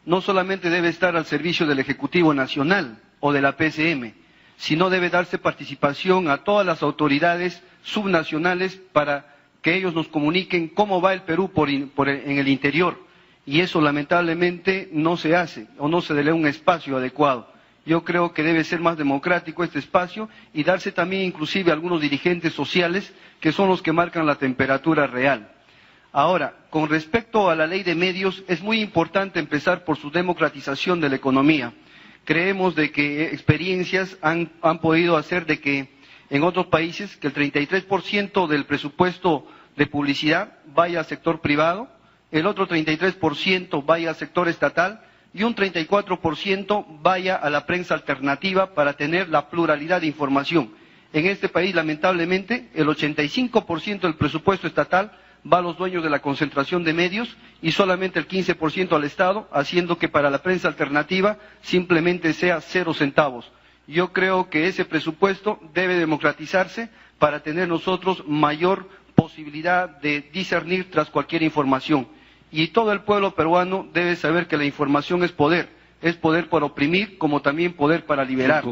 no solamente debe estar al servicio del Ejecutivo Nacional o de la PCM, sino debe darse participación a todas las autoridades subnacionales para que ellos nos comuniquen cómo va el Perú en el interior. Y eso lamentablemente no se hace o no se le da un espacio adecuado. Yo creo que debe ser más democrático este espacio y darse también inclusive a algunos dirigentes sociales que son los que marcan la temperatura real. Ahora, con respecto a la ley de medios, es muy importante empezar por su democratización de la economía. Creemos de que experiencias han podido hacer de que en otros países que el 33% del presupuesto de publicidad vaya al sector privado, el otro 33% vaya al sector estatal, y un 34% vaya a la prensa alternativa para tener la pluralidad de información. En este país, lamentablemente, el 85% del presupuesto estatal va a los dueños de la concentración de medios y solamente el 15% al Estado, haciendo que para la prensa alternativa simplemente sea 0 centavos. Yo creo que ese presupuesto debe democratizarse para tener nosotros mayor posibilidad de discernir tras cualquier información. Y todo el pueblo peruano debe saber que la información es poder para oprimir como también poder para liberar.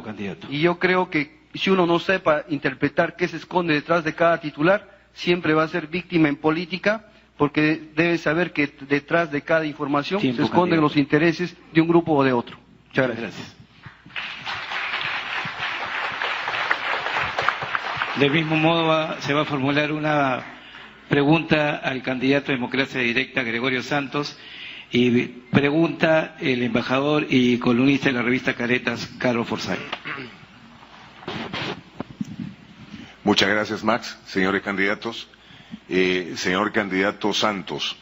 Y yo creo que si uno no sepa interpretar qué se esconde detrás de cada titular, siempre va a ser víctima en política, porque debe saber que detrás de cada información se esconden los intereses de un grupo o de otro. Muchas gracias. Del mismo modo se va a formular una pregunta al candidato de Democracia Directa, Gregorio Santos, y pregunta el embajador y columnista de la revista Caretas, Carlos Forsyth. Muchas gracias, Max. Señores candidatos, señor candidato Santos,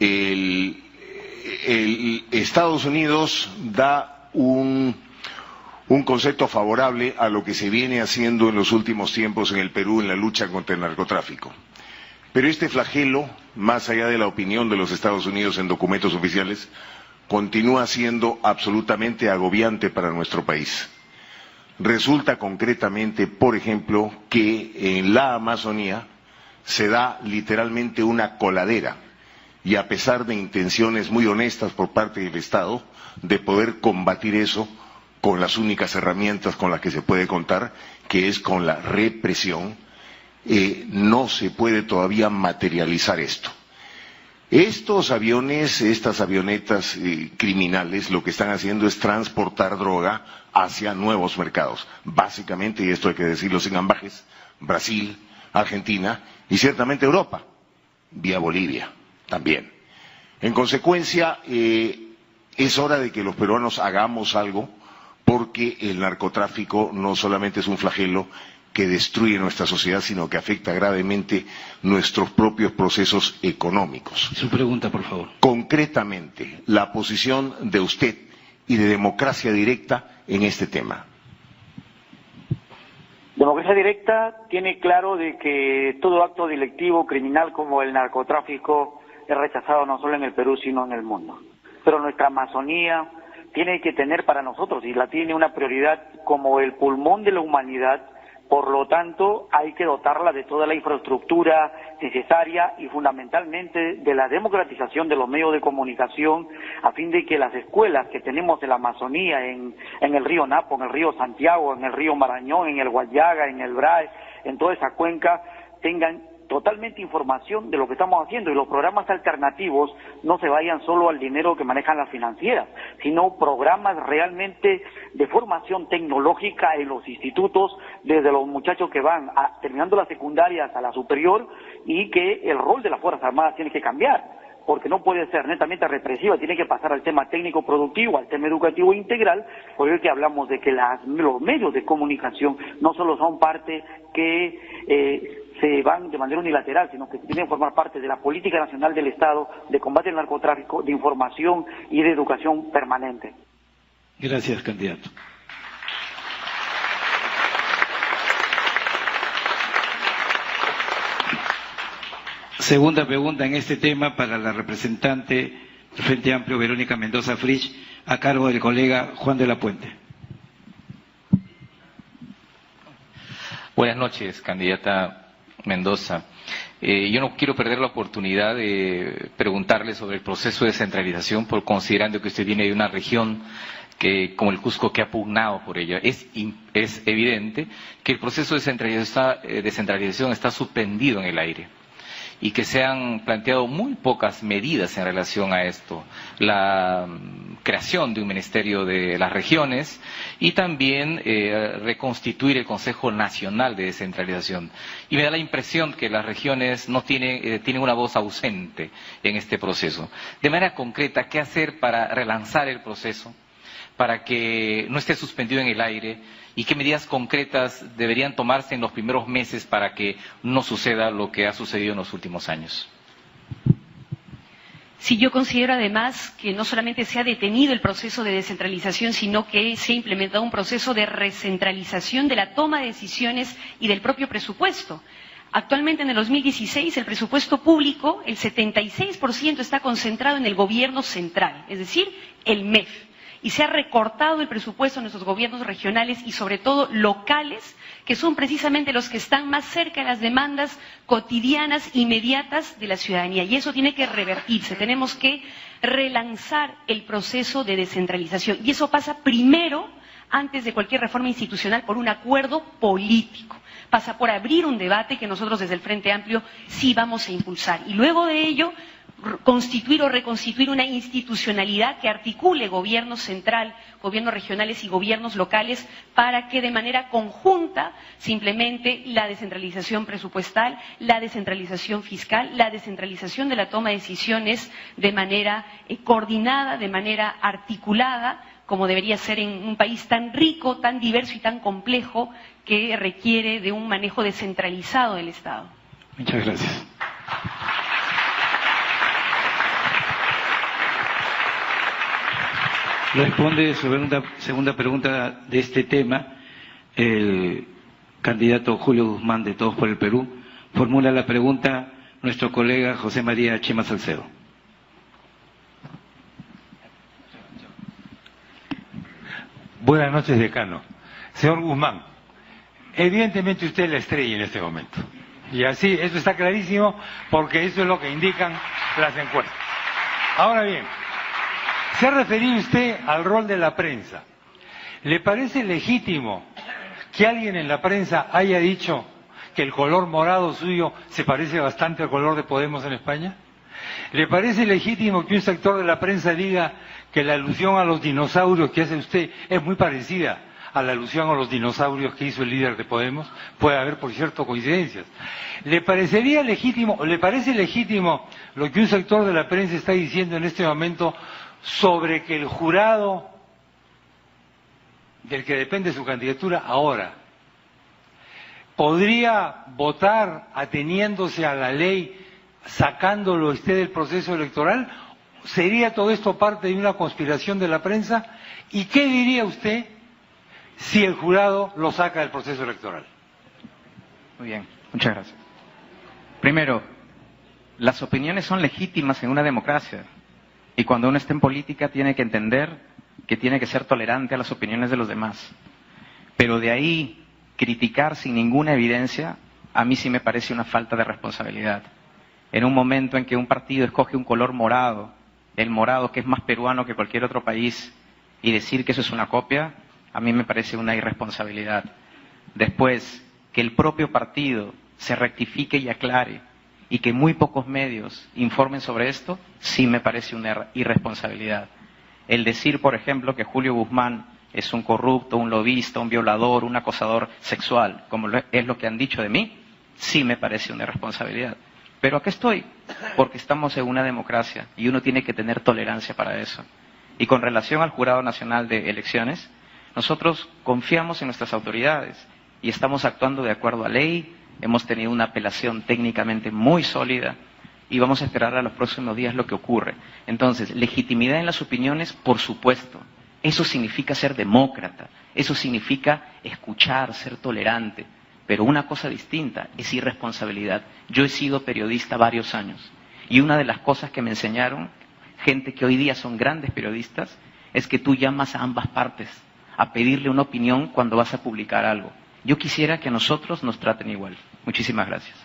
el Estados Unidos da un concepto favorable a lo que se viene haciendo en los últimos tiempos en el Perú en la lucha contra el narcotráfico. Pero este flagelo, más allá de la opinión de los Estados Unidos en documentos oficiales, continúa siendo absolutamente agobiante para nuestro país. Resulta concretamente, por ejemplo, que en la Amazonía se da literalmente una coladera, y a pesar de intenciones muy honestas por parte del Estado de poder combatir eso con las únicas herramientas con las que se puede contar, que es con la represión, no se puede todavía materializar esto. Estos aviones, estas avionetas criminales, lo que están haciendo es transportar droga hacia nuevos mercados. Básicamente, y esto hay que decirlo sin ambajes, Brasil, Argentina y ciertamente Europa, vía Bolivia también. En consecuencia, es hora de que los peruanos hagamos algo, porque el narcotráfico no solamente es un flagelo que destruye nuestra sociedad, sino que afecta gravemente nuestros propios procesos económicos. Su pregunta, por favor. Concretamente, la posición de usted y de Democracia Directa en este tema. Democracia Directa tiene claro de que todo acto delictivo, criminal como el narcotráfico es rechazado no solo en el Perú, sino en el mundo. Pero nuestra Amazonía tiene que tener para nosotros, y la tiene una prioridad como el pulmón de la humanidad. Por lo tanto, hay que dotarla de toda la infraestructura necesaria y fundamentalmente de la democratización de los medios de comunicación, a fin de que las escuelas que tenemos en la Amazonía, en el río Napo, en el río Santiago, en el río Marañón, en el Guallaga, en el Brae, en toda esa cuenca, tengan totalmente información de lo que estamos haciendo, y los programas alternativos no se vayan solo al dinero que manejan las financieras, sino programas realmente de formación tecnológica en los institutos, desde los muchachos que van terminando la secundaria hasta la superior, y que el rol de las Fuerzas Armadas tiene que cambiar, porque no puede ser netamente represiva, tiene que pasar al tema técnico productivo, al tema educativo integral, por el que hablamos de que los medios de comunicación no solo son parte que se van de manera unilateral, sino que tienen que formar parte de la política nacional del Estado de combate al narcotráfico, de información y de educación permanente. Gracias, candidato. Segunda pregunta en este tema para la representante del Frente Amplio, Verónica Mendoza Frich, a cargo del colega Juan de la Puente. Buenas noches, candidata Mendoza. Yo no quiero perder la oportunidad de preguntarle sobre el proceso de descentralización, considerando que usted viene de una región como el Cusco, que ha pugnado por ella. Es evidente que el proceso de descentralización está suspendido en el aire y que se han planteado muy pocas medidas en relación a esto. La creación de un Ministerio de las Regiones y también reconstituir el Consejo Nacional de Descentralización. Y me da la impresión que las regiones no tienen una voz ausente en este proceso. De manera concreta, ¿qué hacer para relanzar el proceso, para que no esté suspendido en el aire? ¿Y qué medidas concretas deberían tomarse en los primeros meses para que no suceda lo que ha sucedido en los últimos años? Sí, yo considero además que no solamente se ha detenido el proceso de descentralización, sino que se ha implementado un proceso de recentralización de la toma de decisiones y del propio presupuesto. Actualmente, en el 2016, el presupuesto público, el 76% está concentrado en el gobierno central, es decir, el MEF. Y se ha recortado el presupuesto en nuestros gobiernos regionales y sobre todo locales, que son precisamente los que están más cerca de las demandas cotidianas, inmediatas de la ciudadanía. Y eso tiene que revertirse. Tenemos que relanzar el proceso de descentralización. Y eso pasa primero, antes de cualquier reforma institucional, por un acuerdo político. Pasa por abrir un debate que nosotros desde el Frente Amplio sí vamos a impulsar. Y luego de ello, constituir o reconstituir una institucionalidad que articule gobierno central, gobiernos regionales y gobiernos locales, para que de manera conjunta se implemente la descentralización presupuestal, la descentralización fiscal, la descentralización de la toma de decisiones de manera coordinada, de manera articulada, como debería ser en un país tan rico, tan diverso y tan complejo, que requiere de un manejo descentralizado del Estado. Muchas gracias. Responde sobre una segunda pregunta de este tema el candidato Julio Guzmán de Todos por el Perú. Formula la pregunta nuestro colega José María Chema Salcedo. Buenas noches, decano. Señor Guzmán, evidentemente usted es la estrella en este momento. Y así, eso está clarísimo, porque eso es lo que indican las encuestas. Ahora bien, se ha referido usted al rol de la prensa. ¿Le parece legítimo que alguien en la prensa haya dicho que el color morado suyo se parece bastante al color de Podemos en España? ¿Le parece legítimo que un sector de la prensa diga que la alusión a los dinosaurios que hace usted es muy parecida a la alusión a los dinosaurios que hizo el líder de Podemos? Puede haber, por cierto, coincidencias. ¿Le parecería legítimo, o le parece legítimo lo que un sector de la prensa está diciendo en este momento sobre que el jurado del que depende su candidatura ahora podría votar ateniéndose a la ley, sacándolo usted del proceso electoral? ¿Sería todo esto parte de una conspiración de la prensa? ¿Y qué diría usted si el jurado lo saca del proceso electoral? Muy bien, muchas gracias. Primero, las opiniones son legítimas en una democracia, y cuando uno está en política tiene que entender que tiene que ser tolerante a las opiniones de los demás. Pero de ahí criticar sin ninguna evidencia, a mí sí me parece una falta de responsabilidad. En un momento en que un partido escoge un color morado, el morado que es más peruano que cualquier otro país, y decir que eso es una copia, a mí me parece una irresponsabilidad. Después, que el propio partido se rectifique y aclare, y que muy pocos medios informen sobre esto, sí me parece una irresponsabilidad. El decir, por ejemplo, que Julio Guzmán es un corrupto, un lobista, un violador, un acosador sexual, como es lo que han dicho de mí, sí me parece una irresponsabilidad. Pero aquí estoy, porque estamos en una democracia y uno tiene que tener tolerancia para eso. Y con relación al Jurado Nacional de Elecciones, nosotros confiamos en nuestras autoridades y estamos actuando de acuerdo a ley. Hemos tenido una apelación técnicamente muy sólida y vamos a esperar a los próximos días lo que ocurre. Entonces, legitimidad en las opiniones, por supuesto. Eso significa ser demócrata, eso significa escuchar, ser tolerante. Pero una cosa distinta es irresponsabilidad. Yo he sido periodista varios años y una de las cosas que me enseñaron gente que hoy día son grandes periodistas es que tú llamas a ambas partes a pedirle una opinión cuando vas a publicar algo. Yo quisiera que a nosotros nos traten igual. Muchísimas gracias.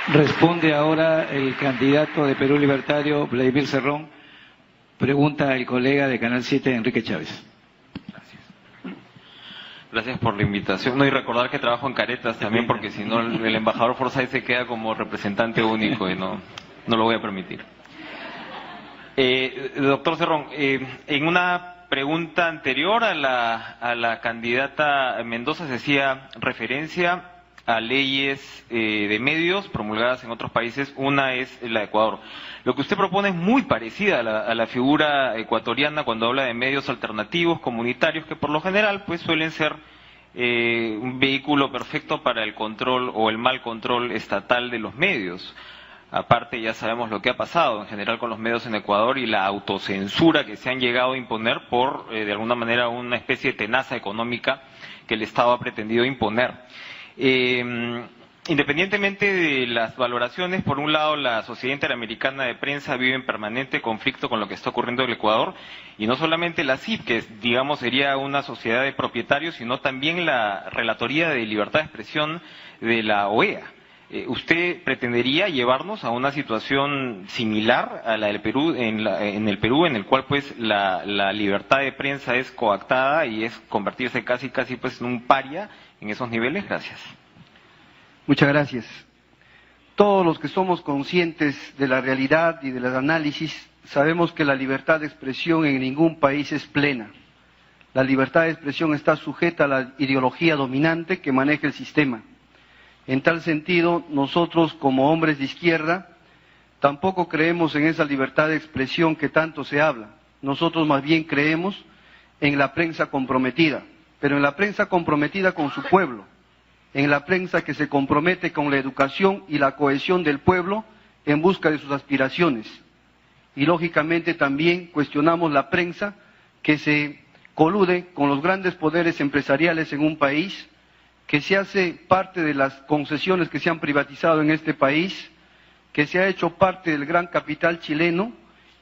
Responde ahora el candidato de Perú Libertario, Vladimir Cerrón. Pregunta el colega de Canal 7, Enrique Chávez. Gracias por la invitación. No, y recordar que trabajo en Caretas también, porque si no el embajador Forsyth se queda como representante único y no lo voy a permitir. Doctor Cerrón, en una pregunta anterior a la candidata Mendoza se hacía referencia a leyes de medios promulgadas en otros países. Una es la de Ecuador. Lo que usted propone es muy parecida a la figura ecuatoriana cuando habla de medios alternativos, comunitarios, que por lo general pues suelen ser un vehículo perfecto para el control o el mal control estatal de los medios. Aparte, ya sabemos lo que ha pasado en general con los medios en Ecuador y la autocensura que se han llegado a imponer por, de alguna manera, una especie de tenaza económica que el Estado ha pretendido imponer. Independientemente de las valoraciones, por un lado la Sociedad Interamericana de Prensa vive en permanente conflicto con lo que está ocurriendo en el Ecuador, y no solamente la CIP, que digamos sería una sociedad de propietarios, sino también la Relatoría de Libertad de Expresión de la OEA. ¿Usted pretendería llevarnos a una situación similar a la del Perú, en el Perú, en el cual pues la libertad de prensa es coactada y es convertirse casi pues en un paria en esos niveles? Gracias. Muchas gracias. Todos los que somos conscientes de la realidad y del análisis sabemos que la libertad de expresión en ningún país es plena. La libertad de expresión está sujeta a la ideología dominante que maneja el sistema. En tal sentido, nosotros como hombres de izquierda tampoco creemos en esa libertad de expresión que tanto se habla. Nosotros más bien creemos en la prensa comprometida, pero en la prensa comprometida con su pueblo, en la prensa que se compromete con la educación y la cohesión del pueblo en busca de sus aspiraciones. Y lógicamente también cuestionamos la prensa que se colude con los grandes poderes empresariales en un país, que se hace parte de las concesiones que se han privatizado en este país, que se ha hecho parte del gran capital chileno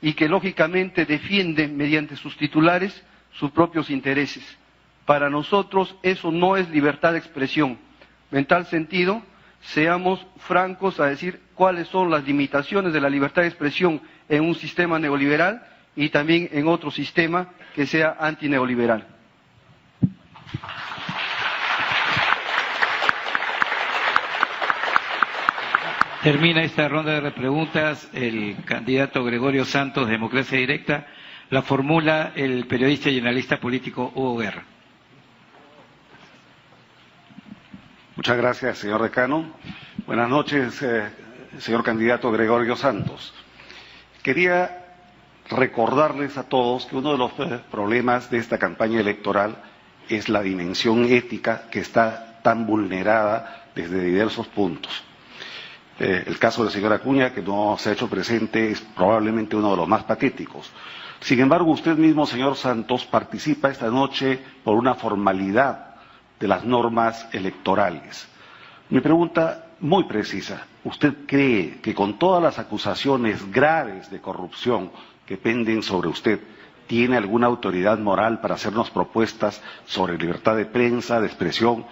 y que lógicamente defiende mediante sus titulares sus propios intereses. Para nosotros eso no es libertad de expresión. En tal sentido, seamos francos a decir cuáles son las limitaciones de la libertad de expresión en un sistema neoliberal y también en otro sistema que sea antineoliberal. Termina esta ronda de preguntas. El candidato Gregorio Santos, de Democracia Directa, la formula el periodista y analista político Hugo Guerra. Muchas gracias, señor decano. Buenas noches, señor candidato Gregorio Santos. Quería recordarles a todos que uno de los problemas de esta campaña electoral es la dimensión ética que está tan vulnerada desde diversos puntos. El caso del señor Acuña, que no se ha hecho presente, es probablemente uno de los más patéticos. Sin embargo, usted mismo, señor Santos, participa esta noche por una formalidad de las normas electorales. Mi pregunta muy precisa: ¿usted cree que con todas las acusaciones graves de corrupción que penden sobre usted, tiene alguna autoridad moral para hacernos propuestas sobre libertad de prensa, de expresión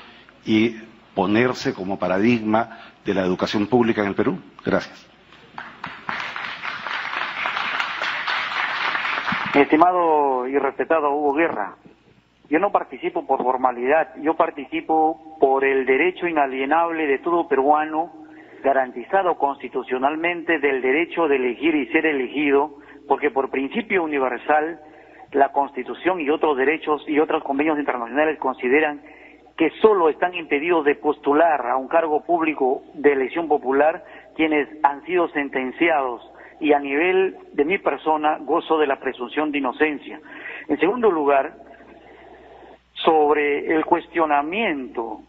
y ponerse como paradigma de la educación pública en el Perú? Gracias. Mi estimado y respetado Hugo Guerra, yo no participo por formalidad, yo participo por el derecho inalienable de todo peruano, garantizado constitucionalmente, del derecho de elegir y ser elegido, porque por principio universal la Constitución y otros derechos y otros convenios internacionales consideran que solo están impedidos de postular a un cargo público de elección popular quienes han sido sentenciados, y a nivel de mi persona gozo de la presunción de inocencia. En segundo lugar, sobre el cuestionamiento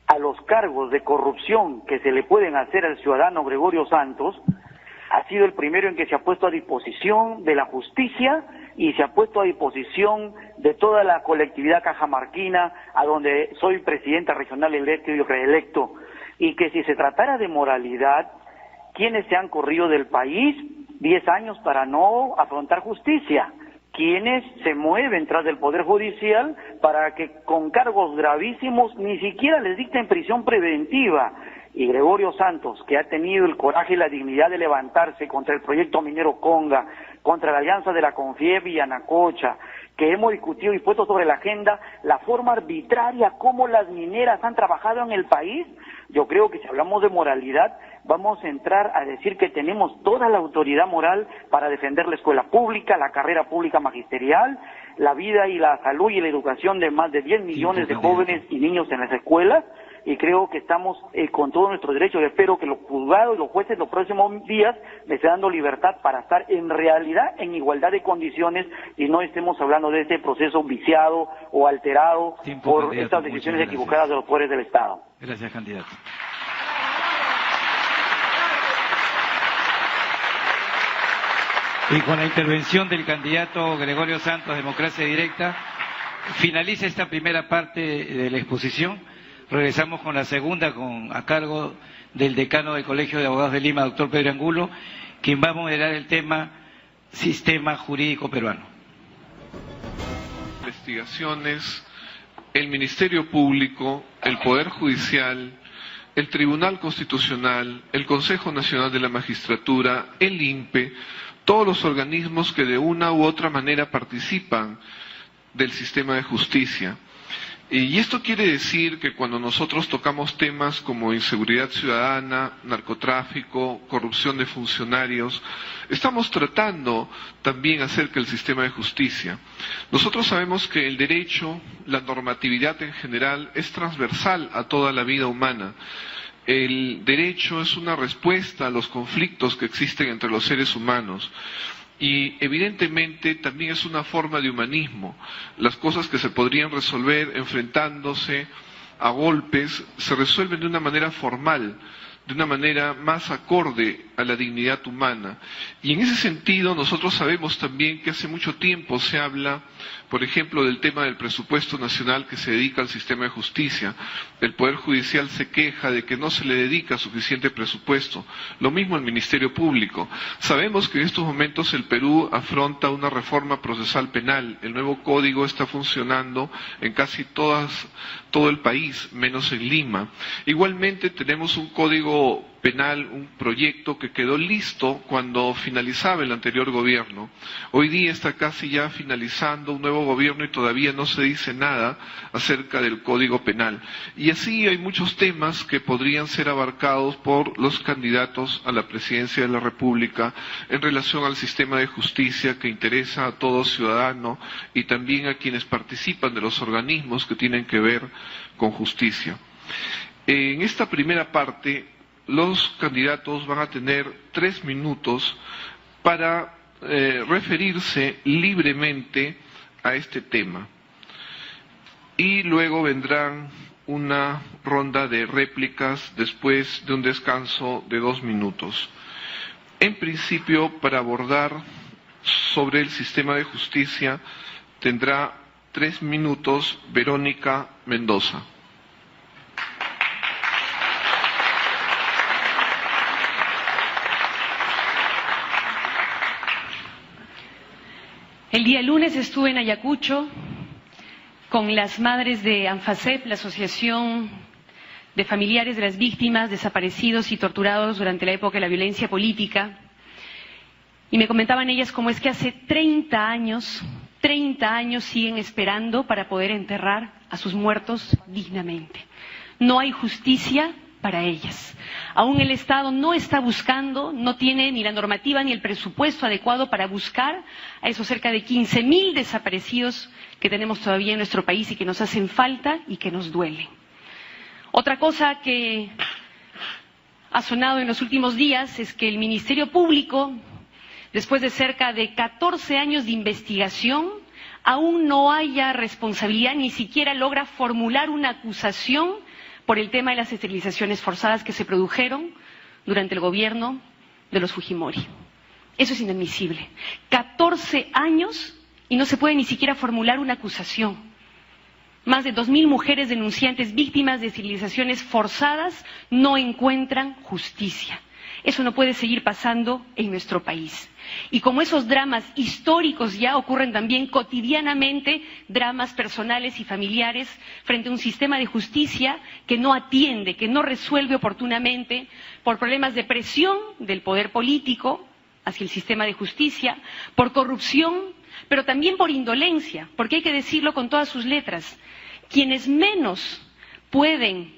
a los cargos de corrupción que se le pueden hacer al ciudadano Gregorio Santos, ha sido el primero en que se ha puesto a disposición de la justicia y se ha puesto a disposición de toda la colectividad cajamarquina, a donde soy presidenta regional electo y reelecto, y que si se tratara de moralidad, ¿quiénes se han corrido del país 10 años para no afrontar justicia? ¿Quiénes se mueven tras del Poder Judicial para que con cargos gravísimos ni siquiera les dicten prisión preventiva? Y Gregorio Santos, que ha tenido el coraje y la dignidad de levantarse contra el proyecto minero Conga, contra la alianza de la CONFIEP y Anacocha, que hemos discutido y puesto sobre la agenda la forma arbitraria como las mineras han trabajado en el país, yo creo que si hablamos de moralidad vamos a entrar a decir que tenemos toda la autoridad moral para defender la escuela pública, la carrera pública magisterial, la vida y la salud y la educación de más de 10 millones de jóvenes y niños en las escuelas, y creo que estamos con todos nuestros derechos. Espero que los juzgados y los jueces los próximos días me estén dando libertad para estar en realidad en igualdad de condiciones y no estemos hablando de este proceso viciado o alterado por estas decisiones equivocadas de los poderes del Estado. Gracias, candidato. Y con la intervención del candidato Gregorio Santos, Democracia Directa, finaliza esta primera parte de la exposición. Regresamos con la segunda, a cargo del decano del Colegio de Abogados de Lima, doctor Pedro Angulo, quien va a moderar el tema Sistema Jurídico Peruano. Investigaciones, el Ministerio Público, el Poder Judicial, el Tribunal Constitucional, el Consejo Nacional de la Magistratura, el INPE, todos los organismos que de una u otra manera participan del sistema de justicia. Y esto quiere decir que cuando nosotros tocamos temas como inseguridad ciudadana, narcotráfico, corrupción de funcionarios, estamos tratando también acerca del sistema de justicia. Nosotros sabemos que el derecho, la normatividad en general, es transversal a toda la vida humana. El derecho es una respuesta a los conflictos que existen entre los seres humanos. Y evidentemente también es una forma de humanismo. Las cosas que se podrían resolver enfrentándose a golpes se resuelven de una manera formal, de una manera más acorde a la dignidad humana. Y en ese sentido nosotros sabemos también que hace mucho tiempo se habla, por ejemplo, del tema del presupuesto nacional que se dedica al sistema de justicia. El Poder Judicial se queja de que no se le dedica suficiente presupuesto. Lo mismo el Ministerio Público. Sabemos que en estos momentos el Perú afronta una reforma procesal penal. El nuevo código está funcionando en casi todo el país, menos en Lima. Igualmente tenemos un código Código Penal, un proyecto que quedó listo cuando finalizaba el anterior gobierno. Hoy día está casi ya finalizando un nuevo gobierno y todavía no se dice nada acerca del Código Penal. Y así hay muchos temas que podrían ser abarcados por los candidatos a la presidencia de la República en relación al sistema de justicia que interesa a todo ciudadano y también a quienes participan de los organismos que tienen que ver con justicia. En esta primera parte, los candidatos van a tener 3 minutos para referirse libremente a este tema. Y luego vendrán una ronda de réplicas después de un descanso de 2 minutos. En principio, para abordar sobre el sistema de justicia, tendrá 3 minutos Verónica Mendoza. El día lunes estuve en Ayacucho con las madres de ANFACEP, la Asociación de Familiares de las Víctimas, Desaparecidos y Torturados durante la época de la violencia política, y me comentaban ellas cómo es que hace 30 años siguen esperando para poder enterrar a sus muertos dignamente. No hay justicia para ellas. Aún el Estado no está buscando, no tiene ni la normativa ni el presupuesto adecuado para buscar a esos cerca de 15.000 desaparecidos que tenemos todavía en nuestro país y que nos hacen falta y que nos duelen. Otra cosa que ha sonado en los últimos días es que el Ministerio Público, después de cerca de 14 años de investigación, aún no haya responsabilidad, ni siquiera logra formular una acusación por el tema de las esterilizaciones forzadas que se produjeron durante el gobierno de los Fujimori. Eso es inadmisible. 14 años y no se puede ni siquiera formular una acusación. Más de 2.000 mujeres denunciantes víctimas de esterilizaciones forzadas no encuentran justicia. Eso no puede seguir pasando en nuestro país. Y como esos dramas históricos ya ocurren también cotidianamente, dramas personales y familiares frente a un sistema de justicia que no atiende, que no resuelve oportunamente por problemas de presión del poder político hacia el sistema de justicia, por corrupción, pero también por indolencia, porque hay que decirlo con todas sus letras. Quienes menos pueden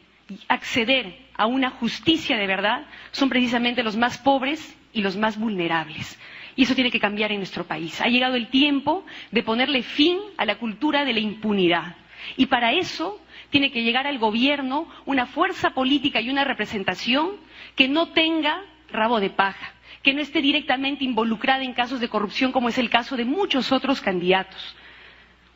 acceder a una justicia de verdad son precisamente los más pobres y los más vulnerables. Y eso tiene que cambiar en nuestro país. Ha llegado el tiempo de ponerle fin a la cultura de la impunidad. Y para eso tiene que llegar al gobierno una fuerza política y una representación que no tenga rabo de paja, que no esté directamente involucrada en casos de corrupción como es el caso de muchos otros candidatos.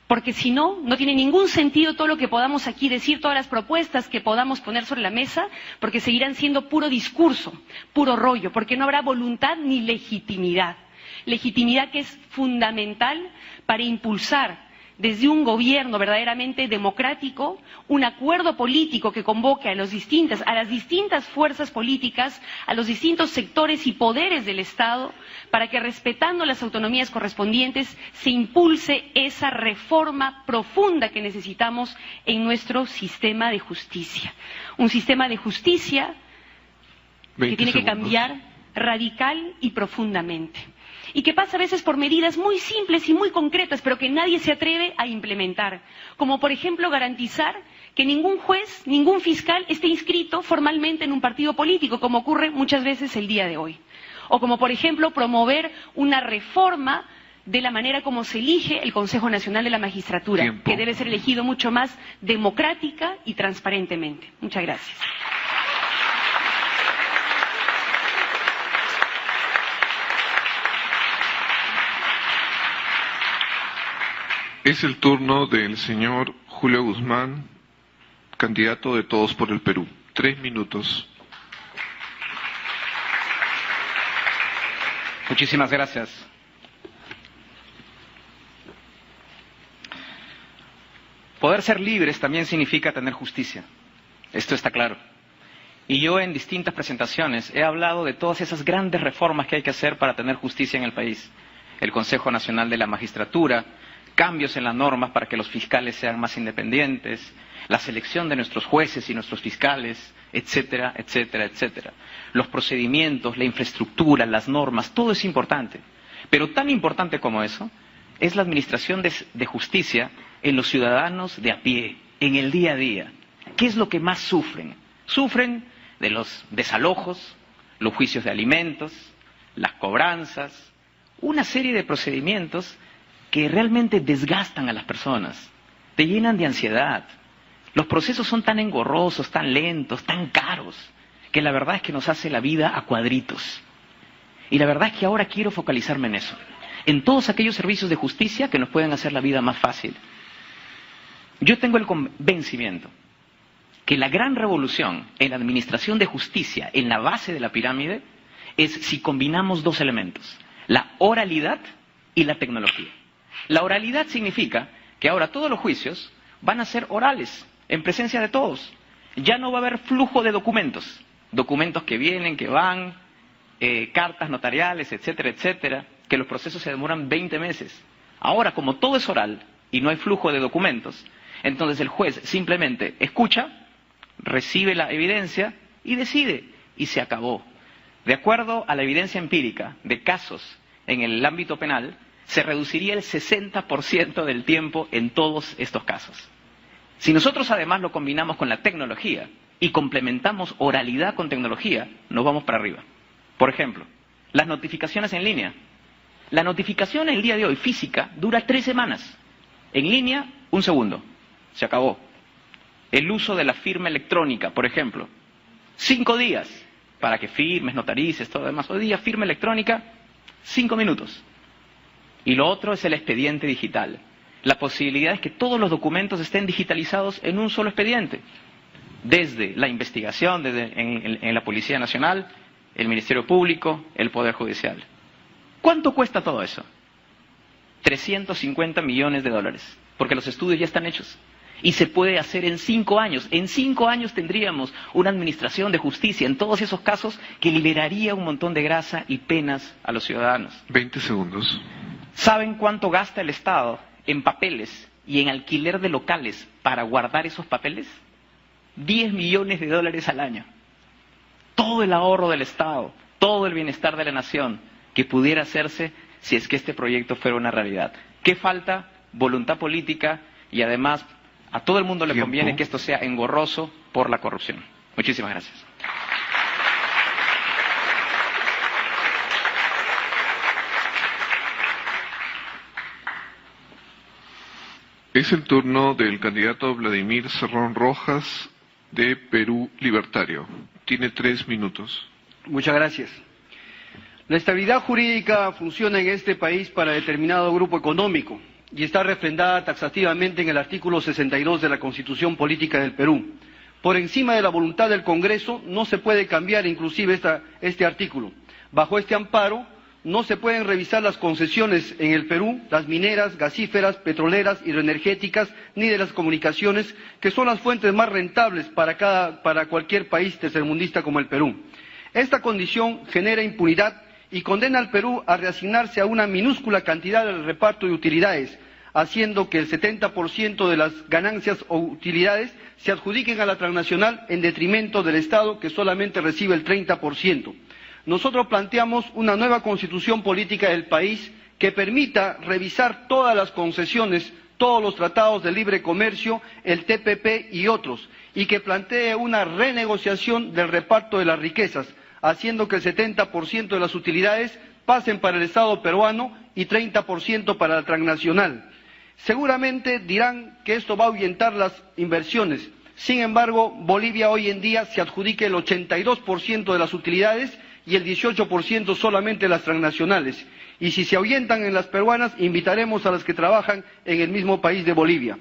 Porque si no, no tiene ningún sentido todo lo que podamos aquí decir, todas las propuestas que podamos poner sobre la mesa, porque seguirán siendo puro discurso, puro rollo, porque no habrá voluntad ni legitimidad. Legitimidad que es fundamental para impulsar desde un gobierno verdaderamente democrático un acuerdo político que convoque a las distintas fuerzas políticas, a los distintos sectores y poderes del Estado, para que, respetando las autonomías correspondientes, se impulse esa reforma profunda que necesitamos en nuestro sistema de justicia. Un sistema de justicia que tiene que cambiar radical y profundamente. Y que pasa a veces por medidas muy simples y muy concretas, pero que nadie se atreve a implementar. Como, por ejemplo, garantizar que ningún juez, ningún fiscal esté inscrito formalmente en un partido político, como ocurre muchas veces el día de hoy. O como, por ejemplo, promover una reforma de la manera como se elige el Consejo Nacional de la Magistratura, que debe ser elegido mucho más democrática y transparentemente. Muchas gracias. Es el turno del señor Julio Guzmán, candidato de Todos por el Perú. 3 minutos. Muchísimas gracias. Poder ser libres también significa tener justicia. Esto está claro. Y yo en distintas presentaciones he hablado de todas esas grandes reformas que hay que hacer para tener justicia en el país. El Consejo Nacional de la Magistratura, cambios en las normas para que los fiscales sean más independientes, la selección de nuestros jueces y nuestros fiscales, etcétera, etcétera, etcétera. Los procedimientos, la infraestructura, las normas, todo es importante. Pero tan importante como eso es la administración de justicia en los ciudadanos de a pie, en el día a día. ¿Qué es lo que más sufren? Sufren de los desalojos, los juicios de alimentos, las cobranzas, una serie de procedimientos que realmente desgastan a las personas, te llenan de ansiedad. Los procesos son tan engorrosos, tan lentos, tan caros, que la verdad es que nos hace la vida a cuadritos. Y la verdad es que ahora quiero focalizarme en eso, en todos aquellos servicios de justicia que nos pueden hacer la vida más fácil. Yo tengo el convencimiento que la gran revolución en la administración de justicia, en la base de la pirámide, es si combinamos dos elementos, la oralidad y la tecnología. La oralidad significa que ahora todos los juicios van a ser orales, en presencia de todos. Ya no va a haber flujo de documentos, documentos que vienen, que van, cartas notariales, etcétera, etcétera, que los procesos se demoran 20 meses. Ahora, como todo es oral y no hay flujo de documentos, entonces el juez simplemente escucha, recibe la evidencia y decide, y se acabó. De acuerdo a la evidencia empírica de casos en el ámbito penal, se reduciría el 60% del tiempo en todos estos casos. Si nosotros además lo combinamos con la tecnología y complementamos oralidad con tecnología, nos vamos para arriba. Por ejemplo, las notificaciones en línea. La notificación el día de hoy física dura 3 semanas. En línea, 1 segundo. Se acabó. El uso de la firma electrónica, por ejemplo. 5 días para que firmes, notarices, todo lo demás. Hoy día, firma electrónica, 5 minutos. Y lo otro es el expediente digital. La posibilidad es que todos los documentos estén digitalizados en un solo expediente. Desde la investigación, en la Policía Nacional, el Ministerio Público, el Poder Judicial. ¿Cuánto cuesta todo eso? 350 millones de dólares, porque los estudios ya están hechos. Y se puede hacer en 5 años. En 5 años tendríamos una administración de justicia en todos esos casos que liberaría un montón de grasa y penas a los ciudadanos. 20 segundos. ¿Saben cuánto gasta el Estado en papeles y en alquiler de locales para guardar esos papeles? 10 millones de dólares al año. Todo el ahorro del Estado, todo el bienestar de la nación que pudiera hacerse si es que este proyecto fuera una realidad. ¿Qué falta? Voluntad política y además a todo el mundo le conviene que esto sea engorroso por la corrupción. Muchísimas gracias. Es el turno del candidato Vladimir Cerrón Rojas de Perú Libertario. Tiene 3 minutos. Muchas gracias. La estabilidad jurídica funciona en este país para determinado grupo económico y está refrendada taxativamente en el artículo 62 de la Constitución Política del Perú. Por encima de la voluntad del Congreso no se puede cambiar inclusive este artículo. Bajo este amparo no se pueden revisar las concesiones en el Perú, las mineras, gasíferas, petroleras, hidroenergéticas, ni de las comunicaciones, que son las fuentes más rentables para cualquier país tercermundista como el Perú. Esta condición genera impunidad y condena al Perú a reasignarse a una minúscula cantidad del reparto de utilidades, haciendo que el 70% de las ganancias o utilidades se adjudiquen a la transnacional en detrimento del Estado, que solamente recibe el 30%. Nosotros planteamos una nueva constitución política del país que permita revisar todas las concesiones, todos los tratados de libre comercio, el TPP y otros, y que plantee una renegociación del reparto de las riquezas, haciendo que el 70% de las utilidades pasen para el Estado peruano y 30% para la transnacional. Seguramente dirán que esto va a ahuyentar las inversiones. Sin embargo, Bolivia hoy en día se adjudica el 82% de las utilidades y el 18% solamente las transnacionales. Y si se ahuyentan en las peruanas, invitaremos a las que trabajan en el mismo país de Bolivia.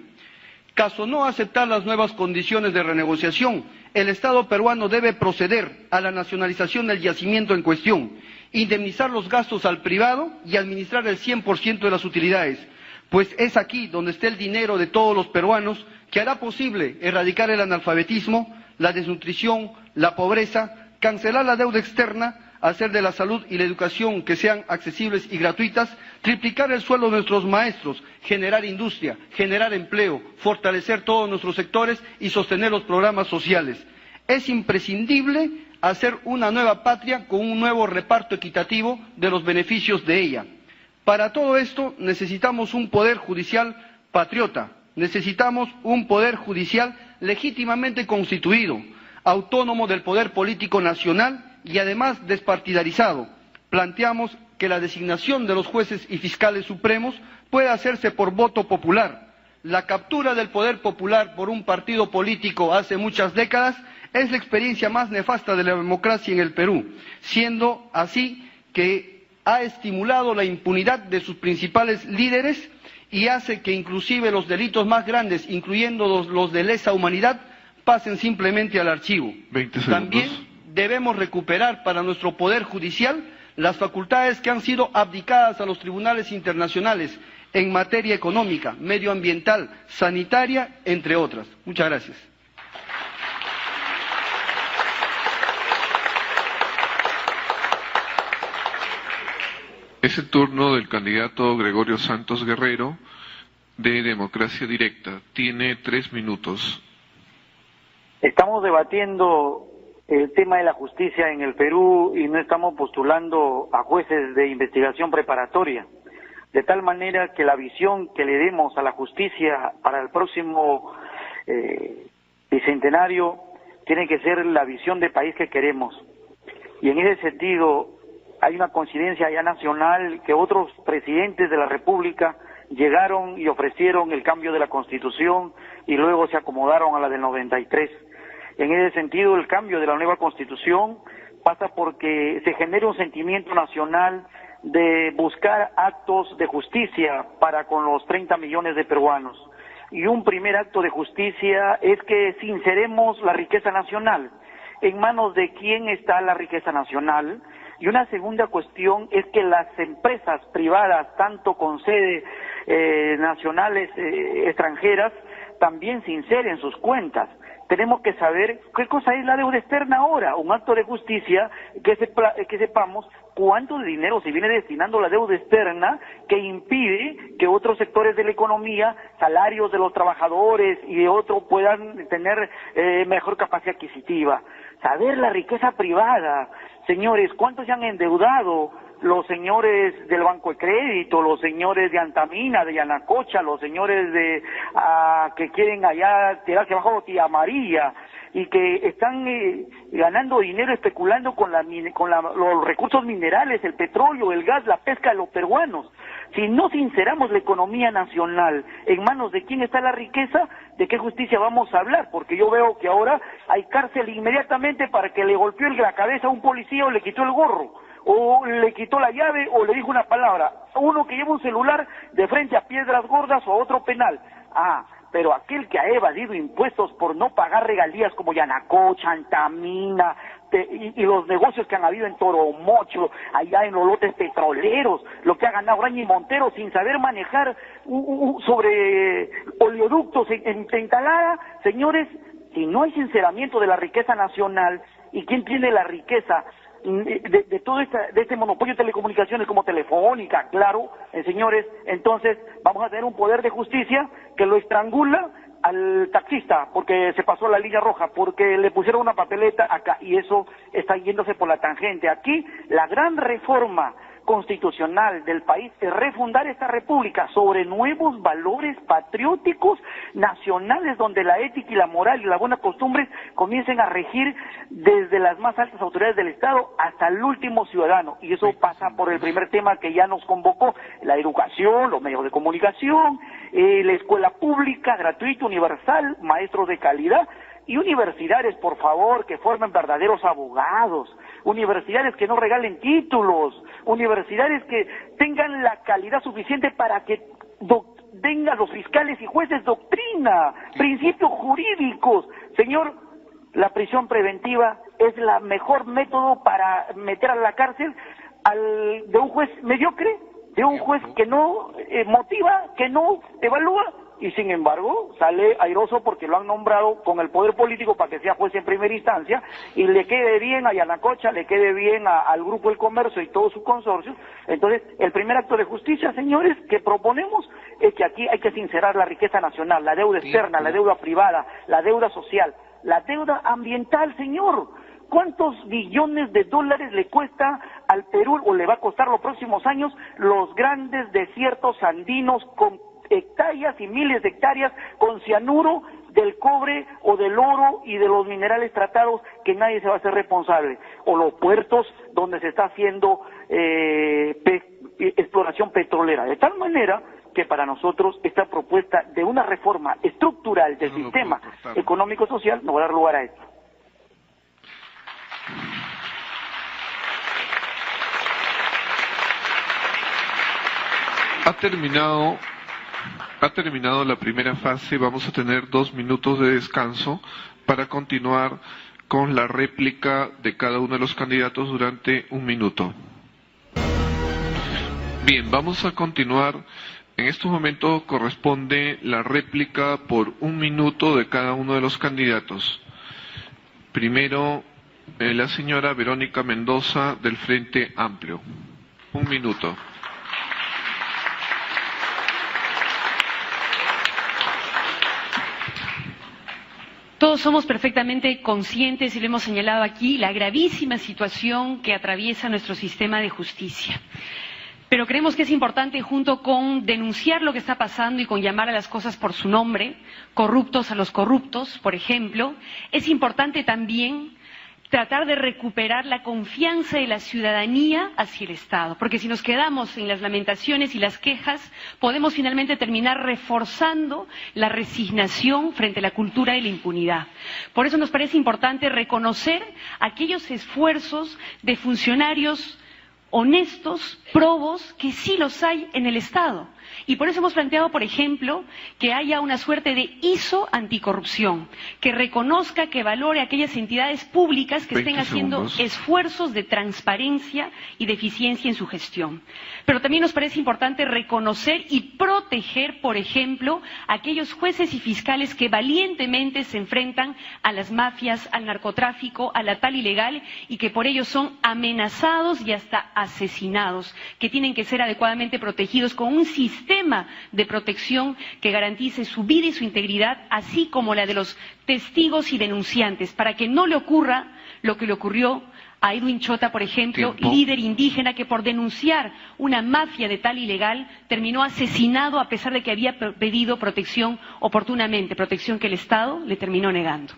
Caso no aceptar las nuevas condiciones de renegociación, el Estado peruano debe proceder a la nacionalización del yacimiento en cuestión, indemnizar los gastos al privado y administrar el 100% de las utilidades, pues es aquí donde está el dinero de todos los peruanos que hará posible erradicar el analfabetismo, la desnutrición, la pobreza, cancelar la deuda externa, hacer de la salud y la educación que sean accesibles y gratuitas, triplicar el sueldo de nuestros maestros, generar industria, generar empleo, fortalecer todos nuestros sectores y sostener los programas sociales. Es imprescindible hacer una nueva patria con un nuevo reparto equitativo de los beneficios de ella. Para todo esto necesitamos un poder judicial patriota, necesitamos un poder judicial legítimamente constituido, autónomo del poder político nacional y además despartidarizado. Planteamos que la designación de los jueces y fiscales supremos pueda hacerse por voto popular. La captura del poder popular por un partido político hace muchas décadas es la experiencia más nefasta de la democracia en el Perú, siendo así que ha estimulado la impunidad de sus principales líderes y hace que inclusive los delitos más grandes, incluyendo los de lesa humanidad, pasen simplemente al archivo. También debemos recuperar para nuestro poder judicial las facultades que han sido abdicadas a los tribunales internacionales en materia económica, medioambiental, sanitaria, entre otras. Muchas gracias. Es el turno del candidato Gregorio Santos Guerrero de Democracia Directa. Tiene 3 minutos. Estamos debatiendo el tema de la justicia en el Perú y no estamos postulando a jueces de investigación preparatoria. De tal manera que la visión que le demos a la justicia para el próximo bicentenario tiene que ser la visión de país que queremos. Y en ese sentido hay una coincidencia ya nacional que otros presidentes de la República llegaron y ofrecieron el cambio de la Constitución y luego se acomodaron a la del 93. En ese sentido, el cambio de la nueva Constitución pasa porque se genere un sentimiento nacional de buscar actos de justicia para con los 30 millones de peruanos. Y un primer acto de justicia es que sinceremos la riqueza nacional. ¿En manos de quién está la riqueza nacional? Y una segunda cuestión es que las empresas privadas, tanto con sede nacionales, extranjeras, también sinceren sus cuentas. Tenemos que saber qué cosa es la deuda externa ahora, un acto de justicia, que sepamos cuánto de dinero se viene destinando a la deuda externa que impide que otros sectores de la economía, salarios de los trabajadores y de otros puedan tener mejor capacidad adquisitiva. Saber la riqueza privada, señores, cuántos se han endeudado los señores del Banco de Crédito, los señores de Antamina, de Yanacocha, los señores de que quieren allá tirarse abajo Tía María y que están ganando dinero especulando con los recursos minerales, el petróleo, el gas, la pesca de los peruanos. Si no sinceramos la economía nacional, ¿en manos de quién está la riqueza? ¿De qué justicia vamos a hablar? Porque yo veo que ahora hay cárcel inmediatamente para que le golpeó la cabeza a un policía o le quitó el gorro, o le quitó la llave o le dijo una palabra. Uno que lleva un celular de frente a Piedras Gordas o a otro penal. Pero aquel que ha evadido impuestos por no pagar regalías como Yanacocha, Antamina, y los negocios que han habido en Toromocho, allá en los lotes petroleros, lo que ha ganado Raña y Montero sin saber manejar sobre oleoductos en Tentalada, señores, si no hay sinceramiento de la riqueza nacional, ¿y quién tiene la riqueza de todo este monopolio de telecomunicaciones como Telefónica, Claro, señores? Entonces vamos a tener un poder de justicia que lo estrangula al taxista porque se pasó la línea roja, porque le pusieron una papeleta acá, y eso está yéndose por la tangente. Aquí la gran reforma constitucional del país es refundar esta república sobre nuevos valores patrióticos nacionales, donde la ética y la moral y las buenas costumbres comiencen a regir desde las más altas autoridades del Estado hasta el último ciudadano. Y eso pasa por el primer tema que ya nos convocó: la educación, los medios de comunicación, la escuela pública, gratuita, universal, maestros de calidad, y universidades, por favor, que formen verdaderos abogados, universidades que no regalen títulos, universidades que tengan la calidad suficiente para que tengan los fiscales y jueces doctrina, principios jurídicos. Señor, la prisión preventiva es la mejor método para meter a la cárcel de un juez mediocre, de un juez que no motiva, que no evalúa, y sin embargo sale airoso porque lo han nombrado con el poder político para que sea juez en primera instancia, y le quede bien a Yanacocha, le quede bien al Grupo del Comercio y todo su consorcio. Entonces, el primer acto de justicia, señores, que proponemos es que aquí hay que sincerar la riqueza nacional, la deuda externa, la deuda privada, la deuda social, la deuda ambiental, señor. ¿Cuántos billones de dólares le cuesta al Perú o le va a costar los próximos años los grandes desiertos andinos con hectáreas y miles de hectáreas con cianuro del cobre o del oro y de los minerales tratados que nadie se va a hacer responsable? O los puertos donde se está haciendo exploración petrolera. De tal manera que para nosotros esta propuesta de una reforma estructural del sistema económico-social no va a dar lugar a esto. Ha terminado la primera fase. Vamos a tener 2 minutos de descanso para continuar con la réplica de cada uno de los candidatos durante 1 minuto. Bien, vamos a continuar. En estos momentos corresponde la réplica por 1 minuto de cada uno de los candidatos. Primero, la señora Verónica Mendoza del Frente Amplio. 1 minuto. Todos somos perfectamente conscientes, y lo hemos señalado aquí, la gravísima situación que atraviesa nuestro sistema de justicia. Pero creemos que es importante, junto con denunciar lo que está pasando y con llamar a las cosas por su nombre, corruptos a los corruptos, por ejemplo, es importante también tratar de recuperar la confianza de la ciudadanía hacia el Estado, porque si nos quedamos en las lamentaciones y las quejas, podemos finalmente terminar reforzando la resignación frente a la cultura de la impunidad. Por eso nos parece importante reconocer aquellos esfuerzos de funcionarios honestos, probos, que sí los hay en el Estado. Y por eso hemos planteado, por ejemplo, que haya una suerte de ISO anticorrupción, que reconozca, que valore aquellas entidades públicas que estén haciendo esfuerzos de transparencia y de eficiencia en su gestión. Pero también nos parece importante reconocer y proteger, por ejemplo, a aquellos jueces y fiscales que valientemente se enfrentan a las mafias, al narcotráfico, a la tal ilegal, y que por ello son amenazados y hasta asesinados, que tienen que ser adecuadamente protegidos con un sistema de protección que garantice su vida y su integridad, así como la de los testigos y denunciantes, para que no le ocurra lo que le ocurrió a Edwin Chota, por ejemplo, líder indígena que por denunciar una mafia de tal ilegal terminó asesinado a pesar de que había pedido protección oportunamente, protección que el Estado le terminó negando.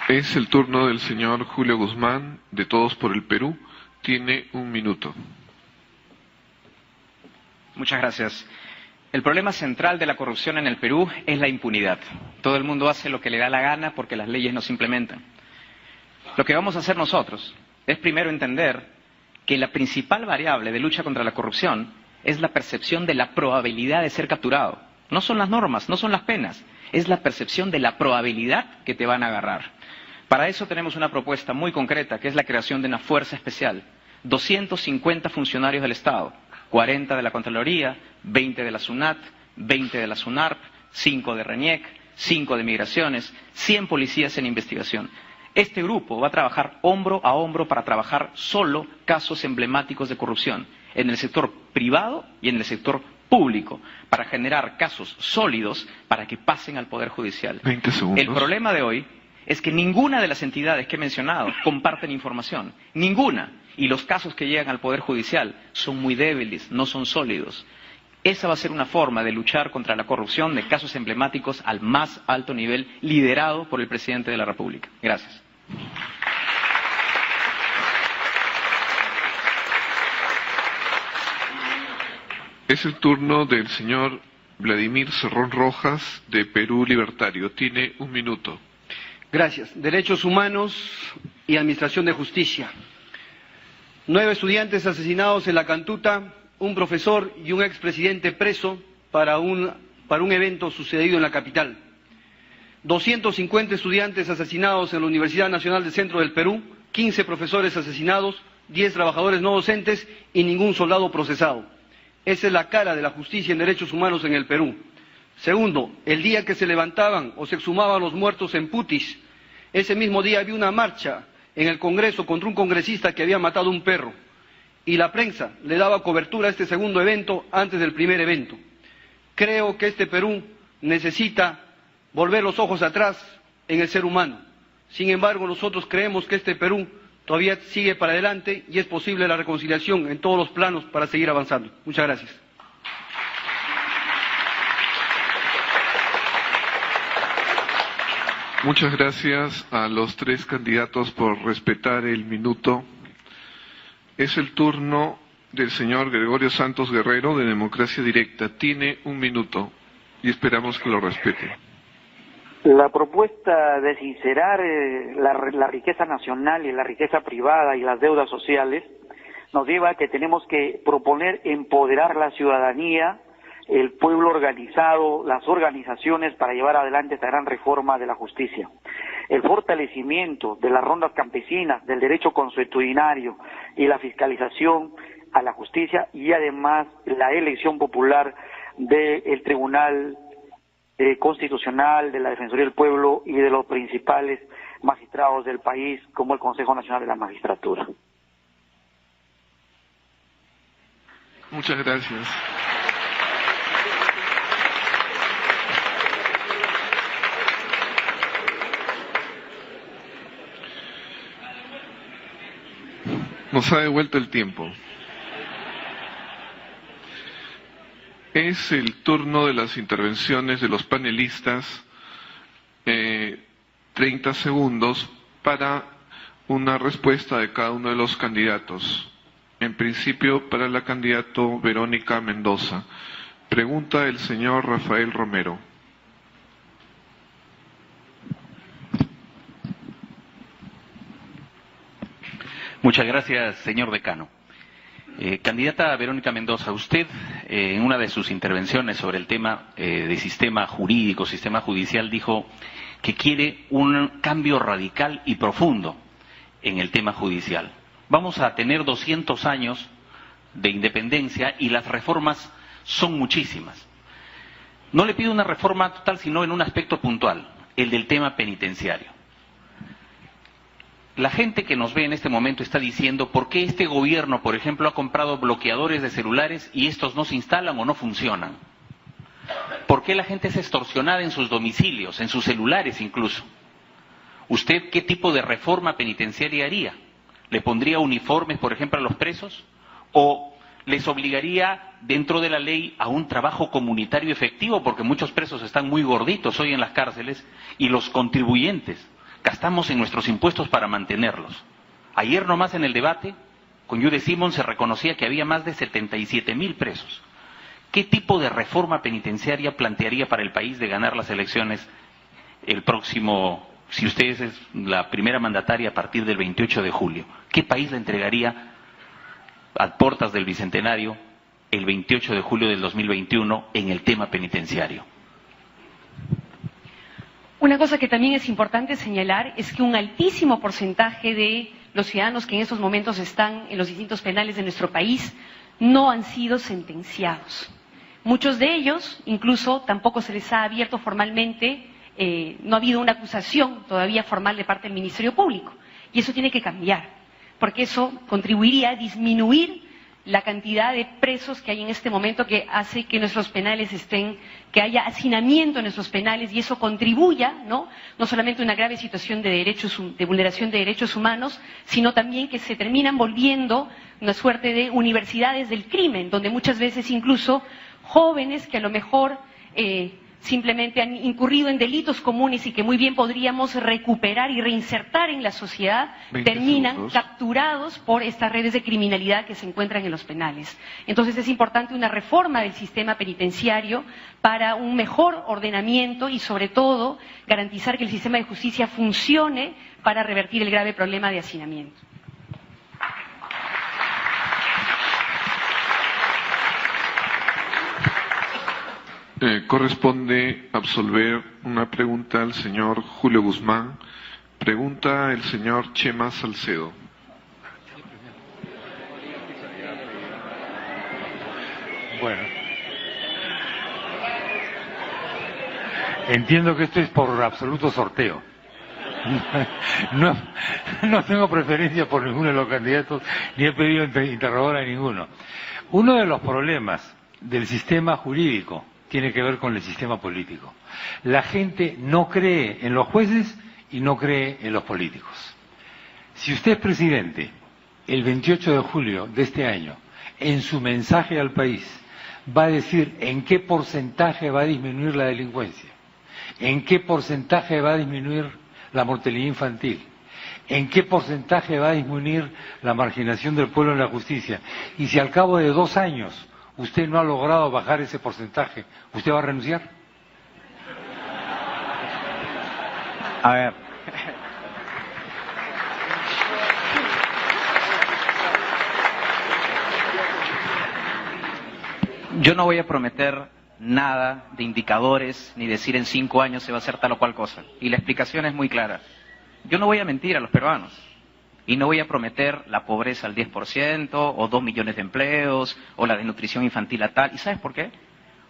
Es el turno del señor Julio Guzmán, de Todos por el Perú. Tiene 1 minuto. Muchas gracias. El problema central de la corrupción en el Perú es la impunidad. Todo el mundo hace lo que le da la gana porque las leyes no se implementan. Lo que vamos a hacer nosotros es primero entender que la principal variable de lucha contra la corrupción es la percepción de la probabilidad de ser capturado. No son las normas, no son las penas, es la percepción de la probabilidad que te van a agarrar. Para eso tenemos una propuesta muy concreta, que es la creación de una fuerza especial. 250 funcionarios del Estado, 40 de la Contraloría, 20 de la SUNAT, 20 de la SUNARP, 5 de RENIEC, 5 de Migraciones, 100 policías en investigación. Este grupo va a trabajar hombro a hombro para trabajar solo casos emblemáticos de corrupción, en el sector privado y en el sector público, para generar casos sólidos para que pasen al Poder Judicial. 20 segundos. El problema de hoy es que ninguna de las entidades que he mencionado comparten información, ninguna, y los casos que llegan al Poder Judicial son muy débiles, no son sólidos. Esa va a ser una forma de luchar contra la corrupción de casos emblemáticos al más alto nivel, liderado por el Presidente de la República. Gracias. Es el turno del señor Vladimir Cerrón Rojas, de Perú Libertario. Tiene 1 minuto. Gracias. Derechos humanos y administración de justicia. 9 estudiantes asesinados en La Cantuta, un profesor y un expresidente preso para un evento sucedido en la capital. 250 estudiantes asesinados en la Universidad Nacional del Centro del Perú, 15 profesores asesinados, 10 trabajadores no docentes y ningún soldado procesado. Esa es la cara de la justicia en derechos humanos en el Perú. Segundo, el día que se levantaban o se exhumaban los muertos en Putis, ese mismo día había una marcha en el Congreso contra un congresista que había matado a un perro. y la prensa le daba cobertura a este segundo evento antes del primer evento. Creo que este Perú necesita volver los ojos atrás en el ser humano. Sin embargo, nosotros creemos que este Perú todavía sigue para adelante y es posible la reconciliación en todos los planos para seguir avanzando. Muchas gracias. Muchas gracias a los tres candidatos por respetar el minuto. Es el turno del señor Gregorio Santos Guerrero de Democracia Directa. Tiene 1 minuto y esperamos que lo respete. La propuesta de sincerar la riqueza nacional y la riqueza privada y las deudas sociales nos lleva a que tenemos que proponer empoderar la ciudadanía, el pueblo organizado, las organizaciones para llevar adelante esta gran reforma de la justicia. El fortalecimiento de las rondas campesinas, del derecho consuetudinario y la fiscalización a la justicia y además la elección popular del Tribunal Constitucional, de la Defensoría del Pueblo y de los principales magistrados del país como el Consejo Nacional de la Magistratura. Muchas gracias. Nos ha devuelto el tiempo. Es el turno de las intervenciones de los panelistas. 30 segundos para una respuesta de cada uno de los candidatos. En principio, para la candidata Verónica Mendoza. Pregunta el señor Rafael Romero. Muchas gracias, señor decano. Candidata Verónica Mendoza, usted en una de sus intervenciones sobre el tema de sistema jurídico, sistema judicial, dijo que quiere un cambio radical y profundo en el tema judicial. Vamos a tener 200 años de independencia y las reformas son muchísimas. No le pido una reforma total, sino en un aspecto puntual, el del tema penitenciario. La gente que nos ve en este momento está diciendo por qué este gobierno, por ejemplo, ha comprado bloqueadores de celulares y estos no se instalan o no funcionan. ¿Por qué la gente es extorsionada en sus domicilios, en sus celulares incluso? ¿Usted qué tipo de reforma penitenciaria haría? ¿Le pondría uniformes, por ejemplo, a los presos? ¿O les obligaría dentro de la ley a un trabajo comunitario efectivo? Porque muchos presos están muy gorditos hoy en las cárceles y los contribuyentes gastamos en nuestros impuestos para mantenerlos. Ayer nomás en el debate, con Yude Simón se reconocía que había más de 77,000 presos. ¿Qué tipo de reforma penitenciaria plantearía para el país de ganar las elecciones el próximo, si usted es la primera mandataria a partir del 28 de julio? ¿Qué país le entregaría a puertas del Bicentenario el 28 de julio del 2021 en el tema penitenciario? Una cosa que también es importante señalar es que un altísimo porcentaje de los ciudadanos que en estos momentos están en los distintos penales de nuestro país no han sido sentenciados. Muchos de ellos, incluso, tampoco se les ha abierto formalmente, no ha habido una acusación todavía formal de parte del Ministerio Público. Y eso tiene que cambiar, porque eso contribuiría a disminuir la cantidad de presos que hay en este momento, que hace que nuestros penales que haya hacinamiento en nuestros penales, y eso contribuya, no solamente a una grave situación de vulneración de derechos humanos, sino también que se terminan volviendo una suerte de universidades del crimen, donde muchas veces incluso jóvenes que a lo mejor simplemente han incurrido en delitos comunes y que muy bien podríamos recuperar y reinsertar en la sociedad, terminan capturados por estas redes de criminalidad que se encuentran en los penales. Entonces es importante una reforma del sistema penitenciario para un mejor ordenamiento y sobre todo garantizar que el sistema de justicia funcione para revertir el grave problema de hacinamiento. Corresponde absolver una pregunta al señor Julio Guzmán. Pregunta el señor Chema Salcedo. Bueno. Entiendo que esto es por absoluto sorteo. No tengo preferencia por ninguno de los candidatos, ni he pedido interrogar a ninguno. Uno de los problemas del sistema jurídico tiene que ver con el sistema político. La gente no cree en los jueces y no cree en los políticos. Si usted es presidente, el 28 de julio de este año, en su mensaje al país, va a decir en qué porcentaje va a disminuir la delincuencia, en qué porcentaje va a disminuir la mortalidad infantil, en qué porcentaje va a disminuir la marginación del pueblo en la justicia, y si al cabo de 2 años usted no ha logrado bajar ese porcentaje, ¿usted va a renunciar? A ver. Yo no voy a prometer nada de indicadores, ni decir en 5 años se va a hacer tal o cual cosa. Y la explicación es muy clara. Yo no voy a mentir a los peruanos. Y no voy a prometer la pobreza al 10%, o 2 millones de empleos, o la desnutrición infantil a tal. ¿Y sabes por qué?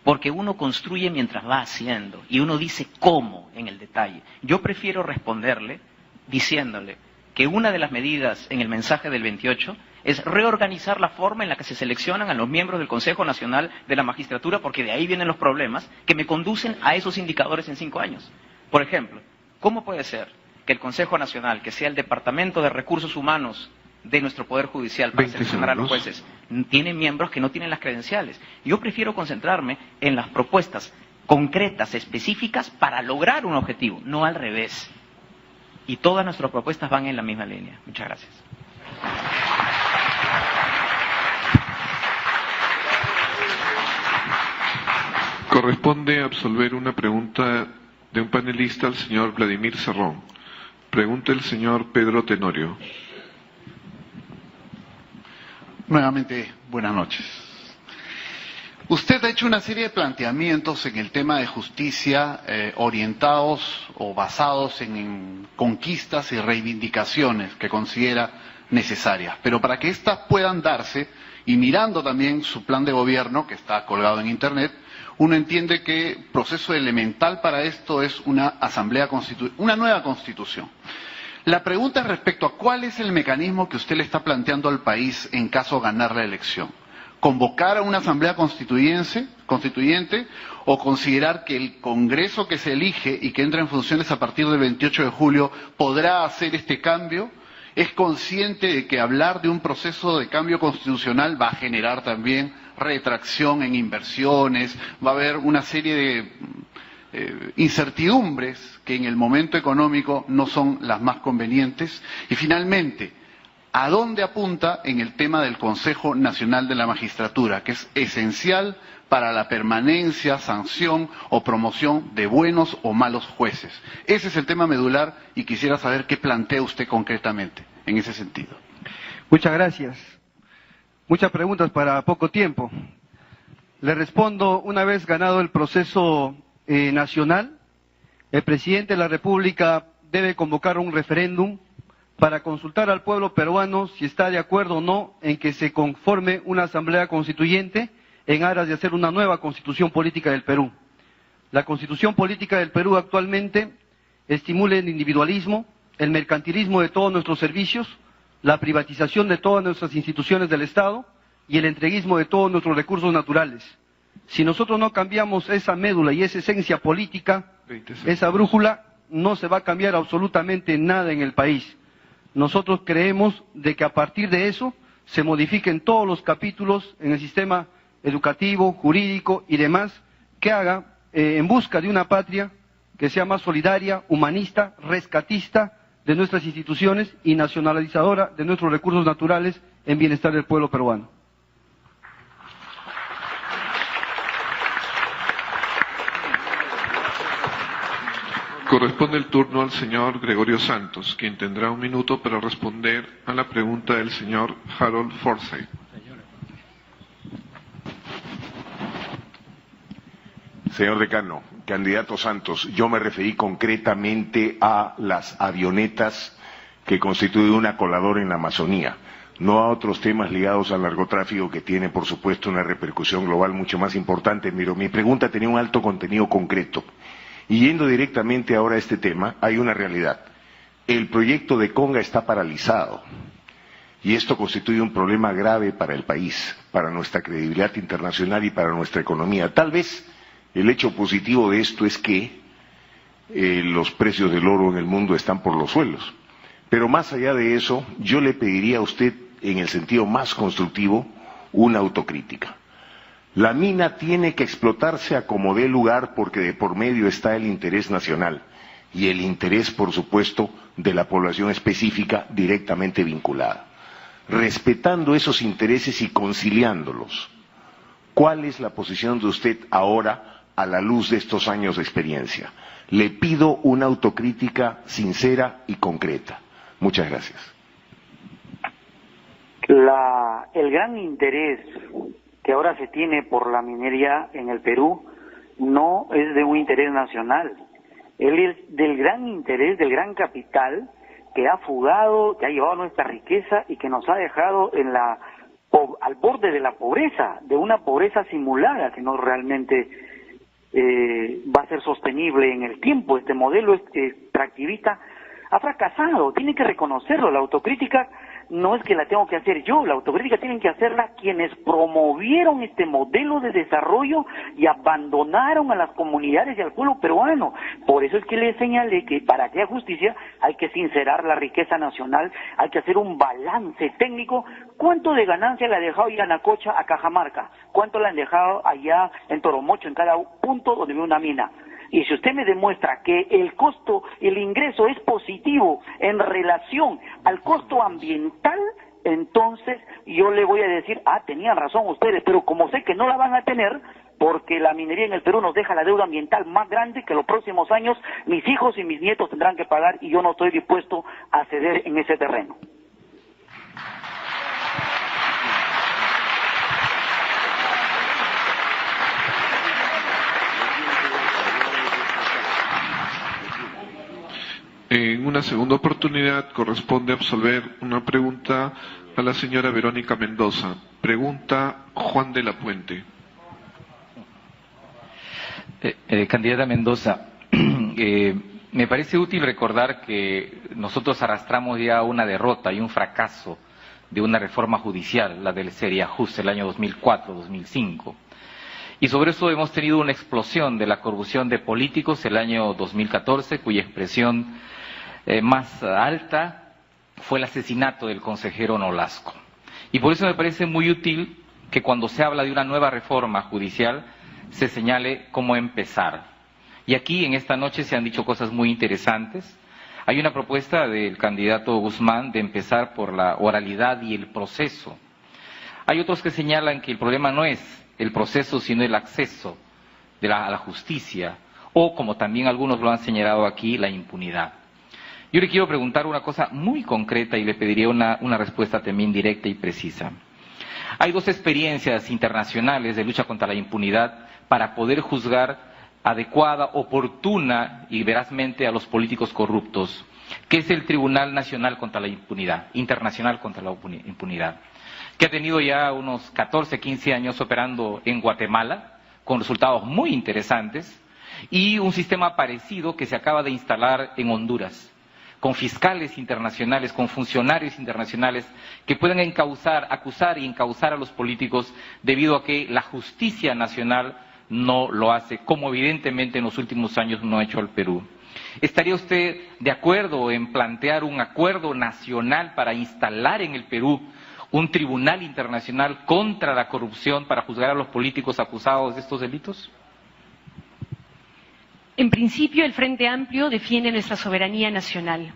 Porque uno construye mientras va haciendo, y uno dice cómo en el detalle. Yo prefiero responderle diciéndole que una de las medidas en el mensaje del 28 es reorganizar la forma en la que se seleccionan a los miembros del Consejo Nacional de la Magistratura, porque de ahí vienen los problemas que me conducen a esos indicadores en 5 años. Por ejemplo, ¿cómo puede ser que el Consejo Nacional, que sea el Departamento de Recursos Humanos de nuestro Poder Judicial para seleccionar a los jueces, tiene miembros que no tienen las credenciales? Yo prefiero concentrarme en las propuestas concretas, específicas, para lograr un objetivo, no al revés. Y todas nuestras propuestas van en la misma línea. Muchas gracias. Corresponde absolver una pregunta de un panelista al señor Vladimir Cerrón. Pregunta el señor Pedro Tenorio. Nuevamente, buenas noches. Usted ha hecho una serie de planteamientos en el tema de justicia orientados o basados en conquistas y reivindicaciones que considera necesarias. Pero para que éstas puedan darse, y mirando también su plan de gobierno, que está colgado en Internet, uno entiende que proceso elemental para esto es una una nueva constitución. La pregunta es respecto a cuál es el mecanismo que usted le está planteando al país en caso de ganar la elección. ¿Convocar a una asamblea constituyente o considerar que el Congreso que se elige y que entra en funciones a partir del 28 de julio podrá hacer este cambio? ¿Es consciente de que hablar de un proceso de cambio constitucional va a generar también retracción en inversiones? Va a haber una serie de incertidumbres que en el momento económico no son las más convenientes. Y finalmente, ¿a dónde apunta en el tema del Consejo Nacional de la Magistratura, que es esencial para la permanencia, sanción o promoción de buenos o malos jueces? Ese es el tema medular y quisiera saber qué plantea usted concretamente en ese sentido. Muchas gracias. Muchas preguntas para poco tiempo. Le respondo, una vez ganado el proceso nacional, el presidente de la República debe convocar un referéndum para consultar al pueblo peruano si está de acuerdo o no en que se conforme una asamblea constituyente en aras de hacer una nueva constitución política del Perú. La constitución política del Perú actualmente estimula el individualismo, el mercantilismo de todos nuestros servicios, la privatización de todas nuestras instituciones del Estado y el entreguismo de todos nuestros recursos naturales. Si nosotros no cambiamos esa médula y esa esencia política, esa brújula, no se va a cambiar absolutamente nada en el país. Nosotros creemos de que a partir de eso se modifiquen todos los capítulos en el sistema educativo, jurídico y demás, que haga en busca de una patria que sea más solidaria, humanista, rescatista de nuestras instituciones y nacionalizadora de nuestros recursos naturales en bienestar del pueblo peruano. Corresponde el turno al señor Gregorio Santos, quien tendrá 1 minuto para responder a la pregunta del señor Harold Forsyth. Señor decano, candidato Santos, yo me referí concretamente a las avionetas que constituyen una coladora en la Amazonía, no a otros temas ligados al narcotráfico que tiene, por supuesto, una repercusión global mucho más importante. Pero mi pregunta tenía un alto contenido concreto. Y yendo directamente ahora a este tema, hay una realidad. el proyecto de Conga está paralizado y esto constituye un problema grave para el país, para nuestra credibilidad internacional y para nuestra economía. Tal vez el hecho positivo de esto es que los precios del oro en el mundo están por los suelos. Pero más allá de eso, yo le pediría a usted, en el sentido más constructivo, una autocrítica. La mina tiene que explotarse a como dé lugar porque de por medio está el interés nacional y el interés, por supuesto, de la población específica directamente vinculada. Respetando esos intereses y conciliándolos, ¿cuál es la posición de usted ahora a la luz de estos años de experiencia? Le pido una autocrítica sincera y concreta. Muchas gracias. El gran interés que ahora se tiene por la minería en el Perú no es de un interés nacional, él es del gran interés, del gran capital que ha fugado, que ha llevado nuestra riqueza y que nos ha dejado al borde de la pobreza, de una pobreza simulada que no realmente va a ser sostenible en el tiempo. Este modelo extractivista ha fracasado, tiene que reconocerlo. La autocrítica no es que la tengo que hacer yo, la autocrítica tienen que hacerla quienes promovieron este modelo de desarrollo y abandonaron a las comunidades y al pueblo peruano. Por eso es que le señalé que para que haya justicia hay que sincerar la riqueza nacional, hay que hacer un balance técnico. ¿Cuánto de ganancia le ha dejado Yanacocha a Cajamarca? ¿Cuánto le han dejado allá en Toromocho, en cada punto donde ve una mina? Y si usted me demuestra que el costo, el ingreso es positivo en relación al costo ambiental, entonces yo le voy a decir, tenían razón ustedes, pero como sé que no la van a tener, porque la minería en el Perú nos deja la deuda ambiental más grande que los próximos años mis hijos y mis nietos tendrán que pagar y yo no estoy dispuesto a ceder en ese terreno. En una segunda oportunidad corresponde absolver una pregunta a la señora Verónica Mendoza. Pregunta Juan de la Puente. Candidata Mendoza, me parece útil recordar que nosotros arrastramos ya una derrota y un fracaso de una reforma judicial, la del Seriajust, el año 2004-2005. Y sobre eso hemos tenido una explosión de la corrupción de políticos el año 2014, cuya expresión más alta fue el asesinato del consejero Nolasco. Y por eso me parece muy útil que cuando se habla de una nueva reforma judicial se señale cómo empezar. Y aquí en esta noche se han dicho cosas muy interesantes. Hay una propuesta del candidato Guzmán de empezar por la oralidad y el proceso. Hay otros que señalan que el problema no es el proceso, sino el acceso a la justicia, o como también algunos lo han señalado aquí, la impunidad. Yo le quiero preguntar una cosa muy concreta y le pediría una respuesta también directa y precisa. Hay dos experiencias internacionales de lucha contra la impunidad para poder juzgar adecuada, oportuna y verazmente a los políticos corruptos, que es el Tribunal Nacional contra la Impunidad, Internacional contra la Impunidad, que ha tenido ya unos 14, 15 años operando en Guatemala, con resultados muy interesantes, y un sistema parecido que se acaba de instalar en Honduras, con fiscales internacionales, con funcionarios internacionales que pueden acusar y encauzar a los políticos debido a que la justicia nacional no lo hace, como evidentemente en los últimos años no ha hecho el Perú. ¿Estaría usted de acuerdo en plantear un acuerdo nacional para instalar en el Perú un tribunal internacional contra la corrupción para juzgar a los políticos acusados de estos delitos? En principio, el Frente Amplio defiende nuestra soberanía nacional,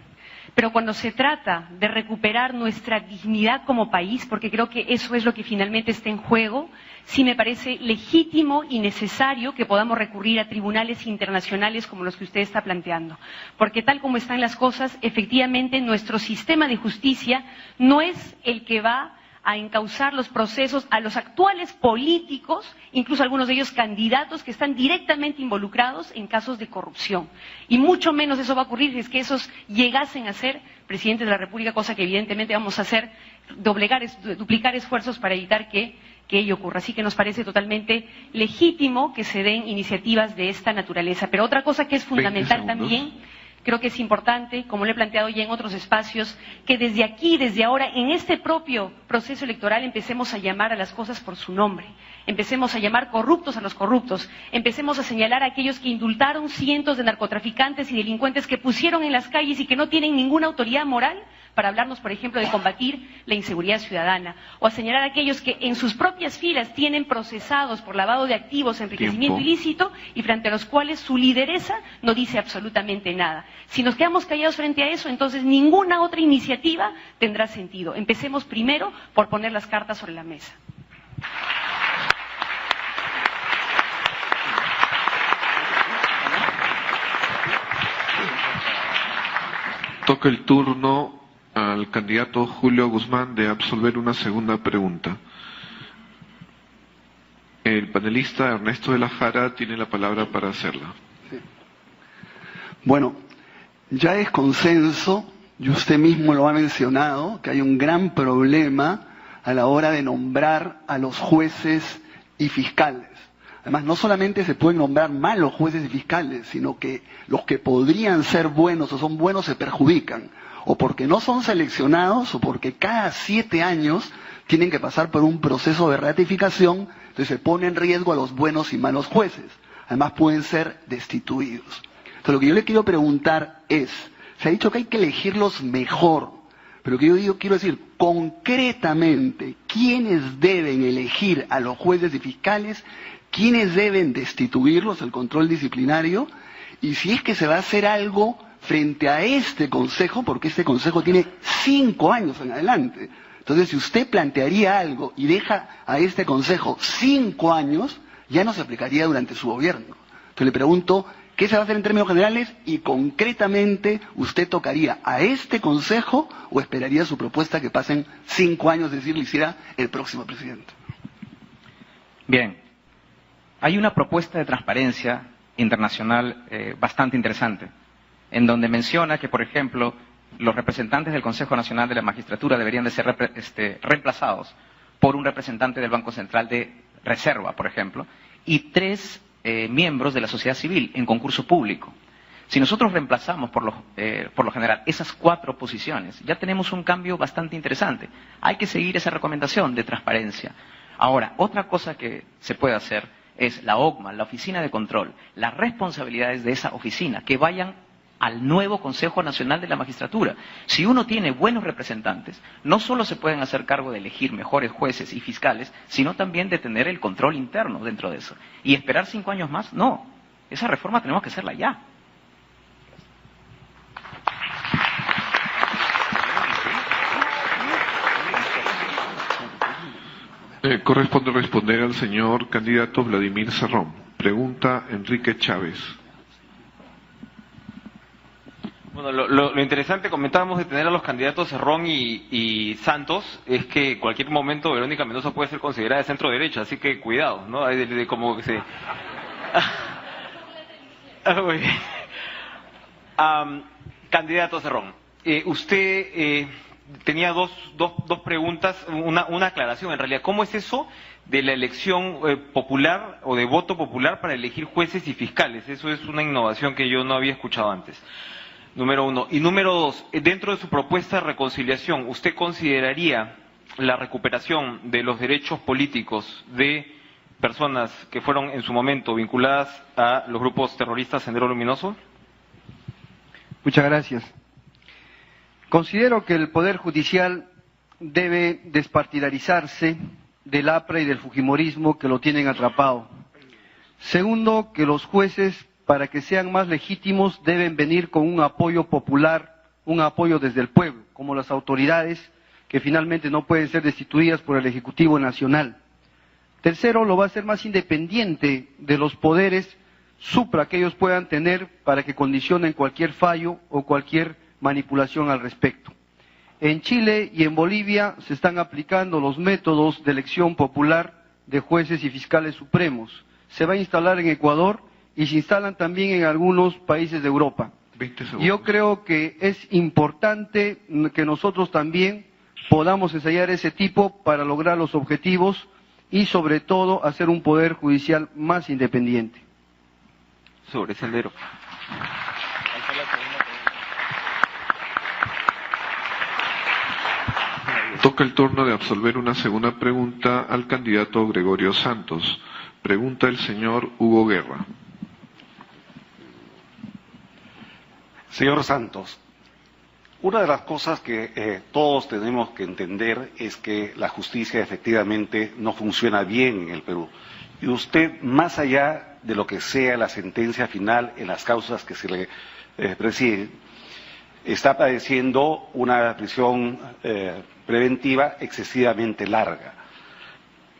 pero cuando se trata de recuperar nuestra dignidad como país, porque creo que eso es lo que finalmente está en juego, sí me parece legítimo y necesario que podamos recurrir a tribunales internacionales como los que usted está planteando, porque tal como están las cosas, efectivamente nuestro sistema de justicia no es el que va a encauzar los procesos a los actuales políticos, incluso algunos de ellos candidatos que están directamente involucrados en casos de corrupción. Y mucho menos eso va a ocurrir si es que esos llegasen a ser presidentes de la República, cosa que evidentemente vamos a hacer, duplicar esfuerzos para evitar que ello ocurra. Así que nos parece totalmente legítimo que se den iniciativas de esta naturaleza. Pero otra cosa que es fundamental también, Creo que es importante, como lo he planteado ya en otros espacios, que desde aquí, desde ahora, en este propio proceso electoral, empecemos a llamar a las cosas por su nombre. Empecemos a llamar corruptos a los corruptos. Empecemos a señalar a aquellos que indultaron cientos de narcotraficantes y delincuentes que pusieron en las calles y que no tienen ninguna autoridad moral para hablarnos, por ejemplo, de combatir la inseguridad ciudadana, o a señalar a aquellos que en sus propias filas tienen procesados por lavado de activos, enriquecimiento ilícito, y frente a los cuales su lideresa no dice absolutamente nada. Si nos quedamos callados frente a eso, entonces ninguna otra iniciativa tendrá sentido. Empecemos primero por poner las cartas sobre la mesa. Toca el turno al candidato Julio Guzmán de absolver una segunda pregunta. El panelista Ernesto de la Jara tiene la palabra para hacerla. Sí. Bueno, ya es consenso, y usted mismo lo ha mencionado, que hay un gran problema a la hora de nombrar a los jueces y fiscales. Además, no solamente se pueden nombrar malos jueces y fiscales, sino que los que podrían ser buenos o son buenos se perjudican, o porque no son seleccionados, o porque cada 7 años tienen que pasar por un proceso de ratificación, entonces se pone en riesgo a los buenos y malos jueces. Además, pueden ser destituidos. Entonces, lo que yo le quiero preguntar es, se ha dicho que hay que elegirlos mejor, pero que yo quiero decir concretamente quiénes deben elegir a los jueces y fiscales, quiénes deben destituirlos, el control disciplinario, y si es que se va a hacer algo frente a este Consejo, porque este Consejo tiene 5 años en adelante. Entonces, si usted plantearía algo y deja a este Consejo 5 años, ya no se aplicaría durante su gobierno. Entonces le pregunto, ¿qué se va a hacer en términos generales? Y concretamente, ¿usted tocaría a este Consejo o esperaría su propuesta que pasen 5 años, es decir, le hiciera el próximo presidente? Bien, hay una propuesta de transparencia internacional bastante interesante, en donde menciona que, por ejemplo, los representantes del Consejo Nacional de la Magistratura deberían de ser reemplazados por un representante del Banco Central de Reserva, por ejemplo, y 3 miembros de la sociedad civil en concurso público. Si nosotros reemplazamos por lo general esas 4 posiciones, ya tenemos un cambio bastante interesante. Hay que seguir esa recomendación de transparencia. Ahora, otra cosa que se puede hacer es la OCMA, la Oficina de Control, las responsabilidades de esa oficina, que vayan al nuevo Consejo Nacional de la Magistratura. Si uno tiene buenos representantes, no solo se pueden hacer cargo de elegir mejores jueces y fiscales, sino también de tener el control interno dentro de eso. ¿Y esperar 5 años más? No. Esa reforma tenemos que hacerla ya. Corresponde responder al señor candidato Vladimir Cerrón. Pregunta Enrique Chávez. Bueno, lo interesante, comentábamos de tener a los candidatos Cerrón y Santos, es que en cualquier momento Verónica Mendoza puede ser considerada de centro derecha, así que cuidado, ¿no? Hay como que se... Candidato Cerrón, usted tenía dos preguntas, una aclaración en realidad. ¿Cómo es eso de la elección popular o de voto popular para elegir jueces y fiscales? Eso es una innovación que yo no había escuchado antes. Número 1. Y número 2, dentro de su propuesta de reconciliación, ¿usted consideraría la recuperación de los derechos políticos de personas que fueron en su momento vinculadas a los grupos terroristas Sendero Luminoso? Muchas gracias. Considero que el Poder Judicial debe despartidarizarse del APRA y del fujimorismo que lo tienen atrapado. Segundo, que los jueces, para que sean más legítimos, deben venir con un apoyo popular, un apoyo desde el pueblo, como las autoridades que finalmente no pueden ser destituidas por el Ejecutivo Nacional. Tercero, lo va a hacer más independiente de los poderes supra que ellos puedan tener para que condicionen cualquier fallo o cualquier manipulación al respecto. En Chile y en Bolivia se están aplicando los métodos de elección popular de jueces y fiscales supremos. Se va a instalar en Ecuador y se instalan también en algunos países de Europa. Yo creo que es importante que nosotros también podamos ensayar ese tipo para lograr los objetivos y sobre todo hacer un poder judicial más independiente. Sobre Sendero. Toca el turno de absolver una segunda pregunta al candidato Gregorio Santos. Pregunta el señor Hugo Guerra. Señor Santos, una de las cosas que todos tenemos que entender es que la justicia efectivamente no funciona bien en el Perú. Y usted, más allá de lo que sea la sentencia final en las causas que se le presiden, está padeciendo una prisión preventiva excesivamente larga.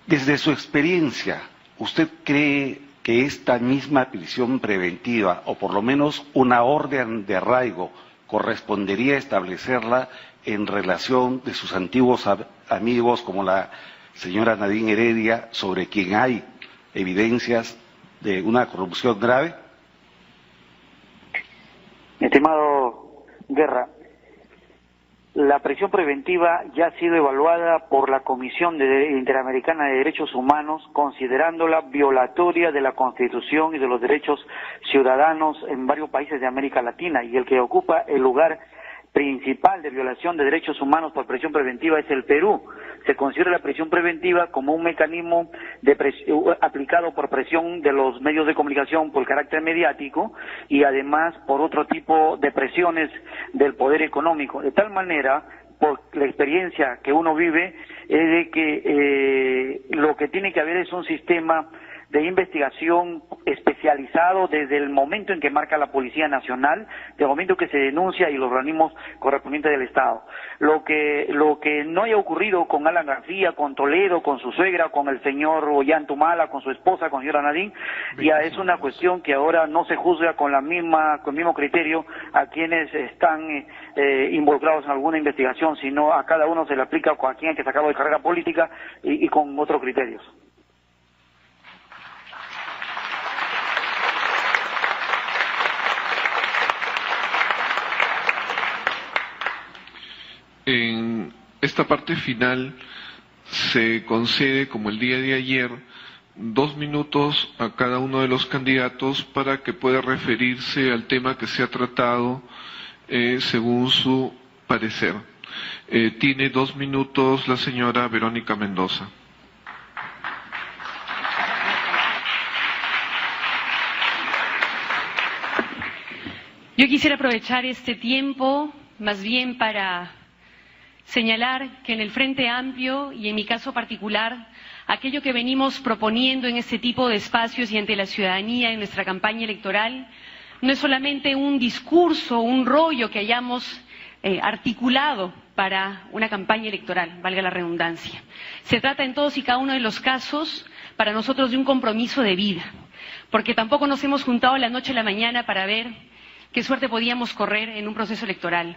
Desde su experiencia, ¿usted cree que esta misma prisión preventiva, o por lo menos una orden de arraigo, correspondería establecerla en relación de sus antiguos amigos como la señora Nadine Heredia, sobre quien hay evidencias de una corrupción grave? Estimado Guerra, la prisión preventiva ya ha sido evaluada por la Comisión Interamericana de Derechos Humanos, considerándola violatoria de la Constitución y de los derechos ciudadanos en varios países de América Latina, y el que ocupa el lugar principal de violación de derechos humanos por prisión preventiva es el Perú. Se considera la prisión preventiva como un mecanismo aplicado por presión de los medios de comunicación por carácter mediático y además por otro tipo de presiones del poder económico. De tal manera, por la experiencia que uno vive, es de que lo que tiene que haber es un sistema de investigación especializado desde el momento en que marca la Policía Nacional, desde el momento que se denuncia y los organismos correspondientes del Estado. Lo que no haya ocurrido con Alan García, con Toledo, con su suegra, con el señor Ollantumala, con su esposa, con señora Nadine, ya es una cuestión que ahora no se juzga con el mismo criterio a quienes están involucrados en alguna investigación, sino a cada uno se le aplica a quien hay que sacarlo de carrera política y con otros criterios. En esta parte final se concede, como el día de ayer, 2 minutos a cada uno de los candidatos para que pueda referirse al tema que se ha tratado según su parecer. Tiene 2 minutos la señora Verónica Mendoza. Yo quisiera aprovechar este tiempo más bien para señalar que en el Frente Amplio y en mi caso particular, aquello que venimos proponiendo en este tipo de espacios y ante la ciudadanía en nuestra campaña electoral no es solamente un discurso, un rollo que hayamos articulado para una campaña electoral, valga la redundancia. Se trata en todos y cada uno de los casos para nosotros de un compromiso de vida, porque tampoco nos hemos juntado la noche a la mañana para ver qué suerte podíamos correr en un proceso electoral.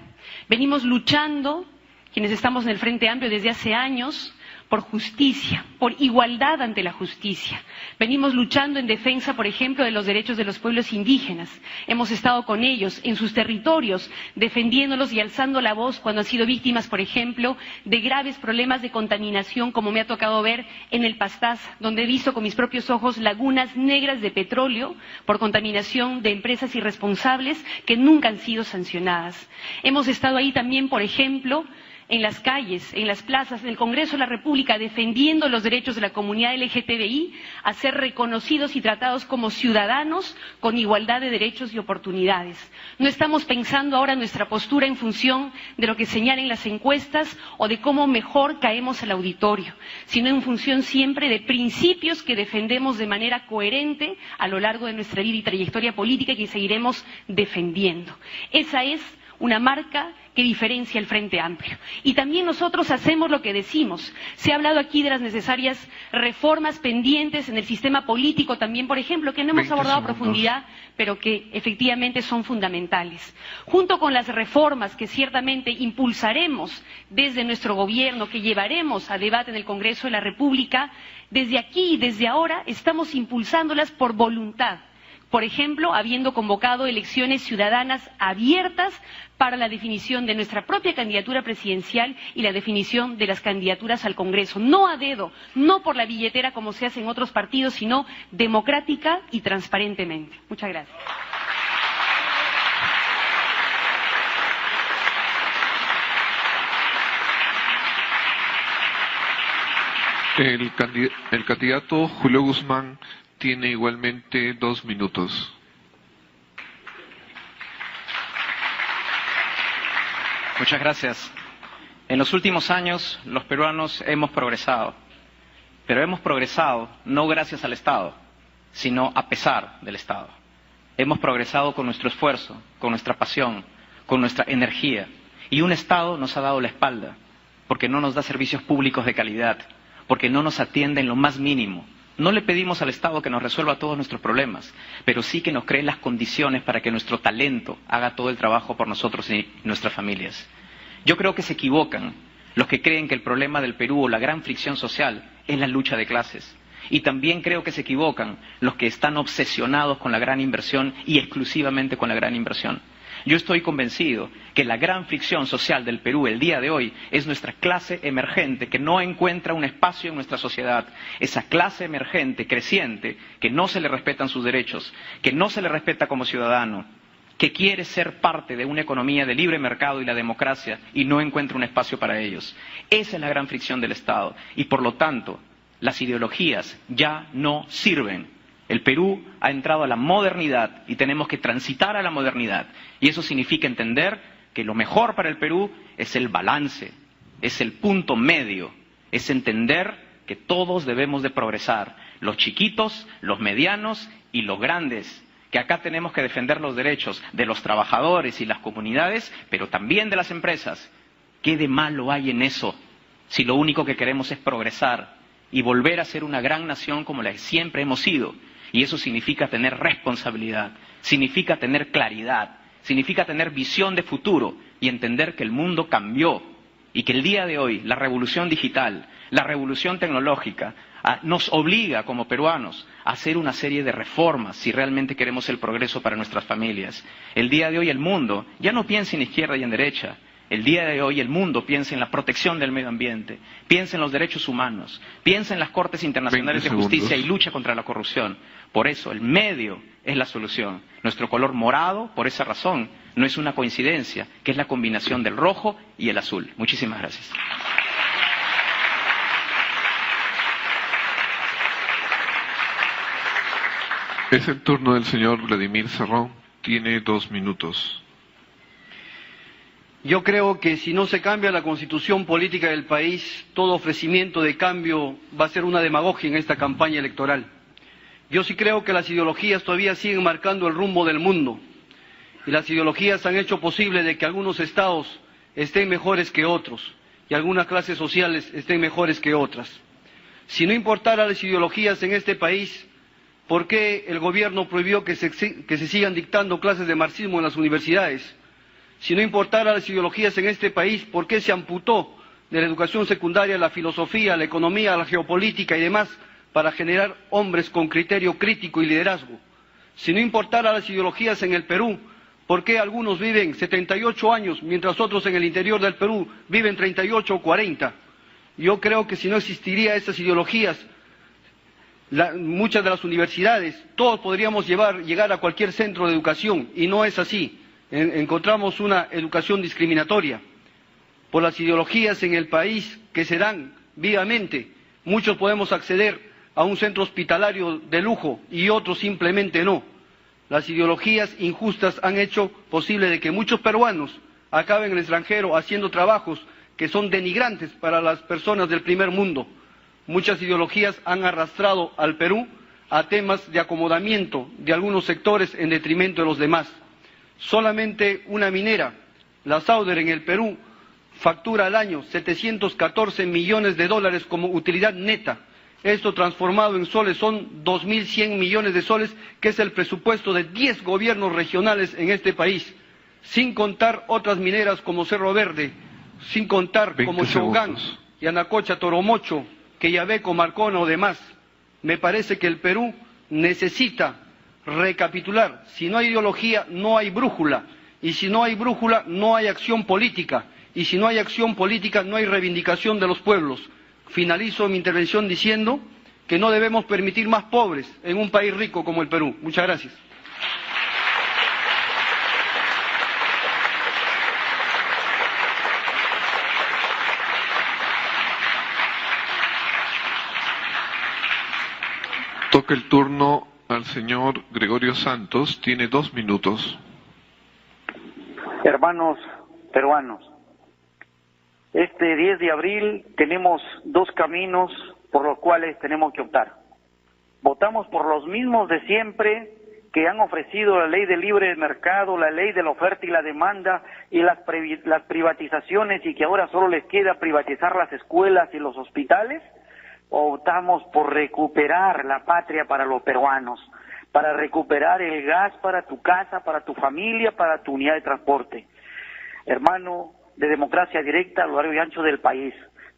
Venimos luchando, quienes estamos en el Frente Amplio desde hace años, por justicia, por igualdad ante la justicia. Venimos luchando en defensa, por ejemplo, de los derechos de los pueblos indígenas. Hemos estado con ellos en sus territorios, defendiéndolos y alzando la voz cuando han sido víctimas, por ejemplo, de graves problemas de contaminación, como me ha tocado ver en el Pastaza, donde he visto con mis propios ojos lagunas negras de petróleo por contaminación de empresas irresponsables que nunca han sido sancionadas. Hemos estado ahí también, por ejemplo, en las calles, en las plazas, en el Congreso de la República, defendiendo los derechos de la comunidad LGTBI a ser reconocidos y tratados como ciudadanos con igualdad de derechos y oportunidades. No estamos pensando ahora nuestra postura en función de lo que señalen las encuestas o de cómo mejor caemos al auditorio, sino en función siempre de principios que defendemos de manera coherente a lo largo de nuestra vida y trayectoria política y que seguiremos defendiendo. Esa es una marca que diferencia el Frente Amplio. Y también nosotros hacemos lo que decimos. Se ha hablado aquí de las necesarias reformas pendientes en el sistema político también, por ejemplo, que no hemos abordado a profundidad, pero que efectivamente son fundamentales. Junto con las reformas que ciertamente impulsaremos desde nuestro gobierno, que llevaremos a debate en el Congreso de la República, desde aquí y desde ahora estamos impulsándolas por voluntad. Por ejemplo, habiendo convocado elecciones ciudadanas abiertas para la definición de nuestra propia candidatura presidencial y la definición de las candidaturas al Congreso. No a dedo, no por la billetera como se hace en otros partidos, sino democrática y transparentemente. Muchas gracias. El candidato Julio Guzmán tiene igualmente 2 minutos. Muchas gracias. En los últimos años, los peruanos hemos progresado, pero hemos progresado no gracias al Estado, sino a pesar del Estado. Hemos progresado con nuestro esfuerzo, con nuestra pasión, con nuestra energía, y un Estado nos ha dado la espalda, porque no nos da servicios públicos de calidad, porque no nos atiende en lo más mínimo. No le pedimos al Estado que nos resuelva todos nuestros problemas, pero sí que nos cree las condiciones para que nuestro talento haga todo el trabajo por nosotros y nuestras familias. Yo creo que se equivocan los que creen que el problema del Perú o la gran fricción social es la lucha de clases. Y también creo que se equivocan los que están obsesionados con la gran inversión y exclusivamente con la gran inversión. Yo estoy convencido que la gran fricción social del Perú el día de hoy es nuestra clase emergente que no encuentra un espacio en nuestra sociedad. Esa clase emergente, creciente, que no se le respetan sus derechos, que no se le respeta como ciudadano, que quiere ser parte de una economía de libre mercado y la democracia y no encuentra un espacio para ellos. Esa es la gran fricción del Estado y por lo tanto las ideologías ya no sirven. El Perú ha entrado a la modernidad y tenemos que transitar a la modernidad. Y eso significa entender que lo mejor para el Perú es el balance, es el punto medio, es entender que todos debemos de progresar, los chiquitos, los medianos y los grandes, que acá tenemos que defender los derechos de los trabajadores y las comunidades, pero también de las empresas. ¿Qué de malo hay en eso si lo único que queremos es progresar y volver a ser una gran nación como la que siempre hemos sido? Y eso significa tener responsabilidad, significa tener claridad, significa tener visión de futuro y entender que el mundo cambió y que el día de hoy la revolución digital, la revolución tecnológica nos obliga como peruanos a hacer una serie de reformas si realmente queremos el progreso para nuestras familias. El día de hoy el mundo ya no piensa en izquierda y en derecha. El día de hoy el mundo piensa en la protección del medio ambiente, piensa en los derechos humanos, piensa en las Cortes Internacionales de Justicia y lucha contra la corrupción. Por eso el medio es la solución. Nuestro color morado, por esa razón, no es una coincidencia, que es la combinación del rojo y el azul. Muchísimas gracias. Es el turno del señor Vladimir Cerrón. Tiene 2 minutos. Yo creo que si no se cambia la constitución política del país, todo ofrecimiento de cambio va a ser una demagogia en esta campaña electoral. Yo sí creo que las ideologías todavía siguen marcando el rumbo del mundo. Y las ideologías han hecho posible de que algunos estados estén mejores que otros y algunas clases sociales estén mejores que otras. Si no importara las ideologías en este país, ¿por qué el gobierno prohibió que se sigan dictando clases de marxismo en las universidades? Si no importara las ideologías en este país, ¿por qué se amputó de la educación secundaria la filosofía, la economía, la geopolítica y demás para generar hombres con criterio crítico y liderazgo? Si no importara las ideologías en el Perú, ¿por qué algunos viven 78 años mientras otros en el interior del Perú viven 38 o 40? Yo creo que si no existiría esas ideologías, muchas de las universidades, todos podríamos llegar a cualquier centro de educación y no es así. Encontramos una educación discriminatoria por las ideologías en el país que se dan vivamente. Muchos podemos acceder a un centro hospitalario de lujo y otros simplemente no. Las ideologías injustas han hecho posible de que muchos peruanos acaben en el extranjero haciendo trabajos que son denigrantes para las personas del primer mundo. Muchas ideologías han arrastrado al Perú a temas de acomodamiento de algunos sectores en detrimento de los demás. Solamente una minera, la Sauder en el Perú, factura al año 714 millones de dólares como utilidad neta. Esto transformado en soles son 2.100 millones de soles, que es el presupuesto de 10 gobiernos regionales en este país, sin contar otras mineras como Cerro Verde, sin contar como Chogán, Yanacocha, Toromocho, Quellaveco, Marcona o demás. Me parece que el Perú necesita recapitular. Si no hay ideología, no hay brújula. Y si no hay brújula, no hay acción política. Y si no hay acción política, no hay reivindicación de los pueblos. Finalizo mi intervención diciendo que no debemos permitir más pobres en un país rico como el Perú. Muchas gracias. Toca el turno al señor Gregorio Santos, tiene 2 minutos. Hermanos peruanos, este 10 de abril tenemos 2 caminos por los cuales tenemos que optar. Votamos por los mismos de siempre que han ofrecido la ley del libre mercado, la ley de la oferta y la demanda y las privatizaciones, y que ahora solo les queda privatizar las escuelas y los hospitales, o optamos por recuperar la patria para los peruanos, para recuperar el gas para tu casa, para tu familia, para tu unidad de transporte. Hermano de democracia directa a lo largo y ancho del país,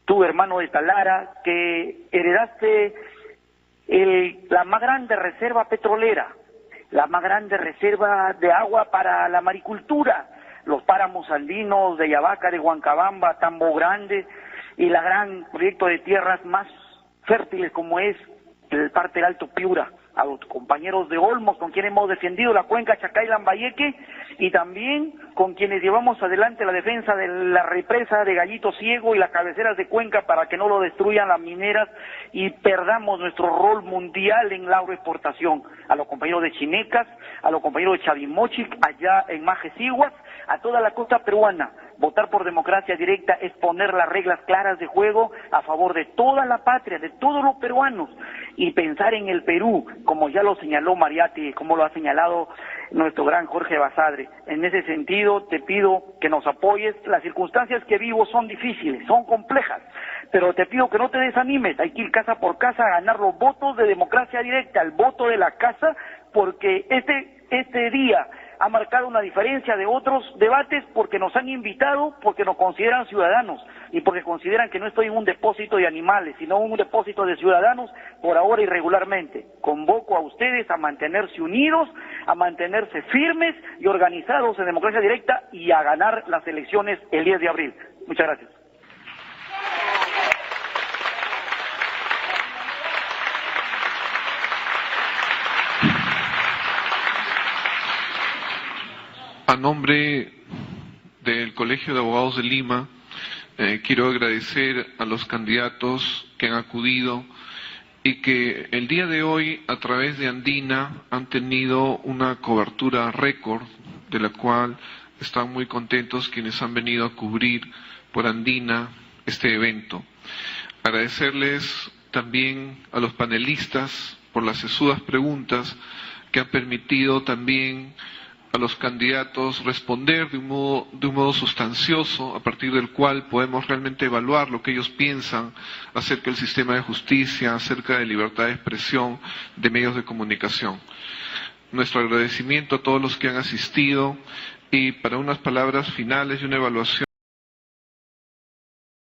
tú, hermano de Talara, que heredaste la más grande reserva petrolera, la más grande reserva de agua para la maricultura, los páramos andinos de Yavaca, de Huancabamba, Tambo Grande, y la gran proyecto de tierras más fértiles como es el parte del Alto Piura, a los compañeros de Olmos con quienes hemos defendido la cuenca Chacay-Lambayeque, y también con quienes llevamos adelante la defensa de la represa de Gallito Ciego y las cabeceras de Cuenca para que no lo destruyan las mineras y perdamos nuestro rol mundial en la agroexportación. A los compañeros de Chinecas, a los compañeros de Chavimochic, allá en Majesiguas, a toda la costa peruana. Votar por democracia directa es poner las reglas claras de juego a favor de toda la patria, de todos los peruanos, y pensar en el Perú, como ya lo señaló Mariatti, como lo ha señalado nuestro gran Jorge Basadre. En ese sentido, te pido que nos apoyes. Las circunstancias que vivo son difíciles, son complejas, pero te pido que no te desanimes. Hay que ir casa por casa a ganar los votos de democracia directa, el voto de la casa, porque este día ha marcado una diferencia de otros debates, porque nos han invitado, porque nos consideran ciudadanos y porque consideran que no estoy en un depósito de animales, sino en un depósito de ciudadanos, por ahora irregularmente. Convoco a ustedes a mantenerse unidos, a mantenerse firmes y organizados en democracia directa y a ganar las elecciones el 10 de abril. Muchas gracias. A nombre del Colegio de Abogados de Lima, quiero agradecer a los candidatos que han acudido y que el día de hoy, a través de Andina, han tenido una cobertura récord, de la cual están muy contentos quienes han venido a cubrir por Andina este evento. Agradecerles también a los panelistas por las sesudas preguntas que han permitido también a los candidatos responder de un modo sustancioso, a partir del cual podemos realmente evaluar lo que ellos piensan acerca del sistema de justicia, acerca de libertad de expresión, de medios de comunicación. Nuestro agradecimiento a todos los que han asistido, y para unas palabras finales y una evaluación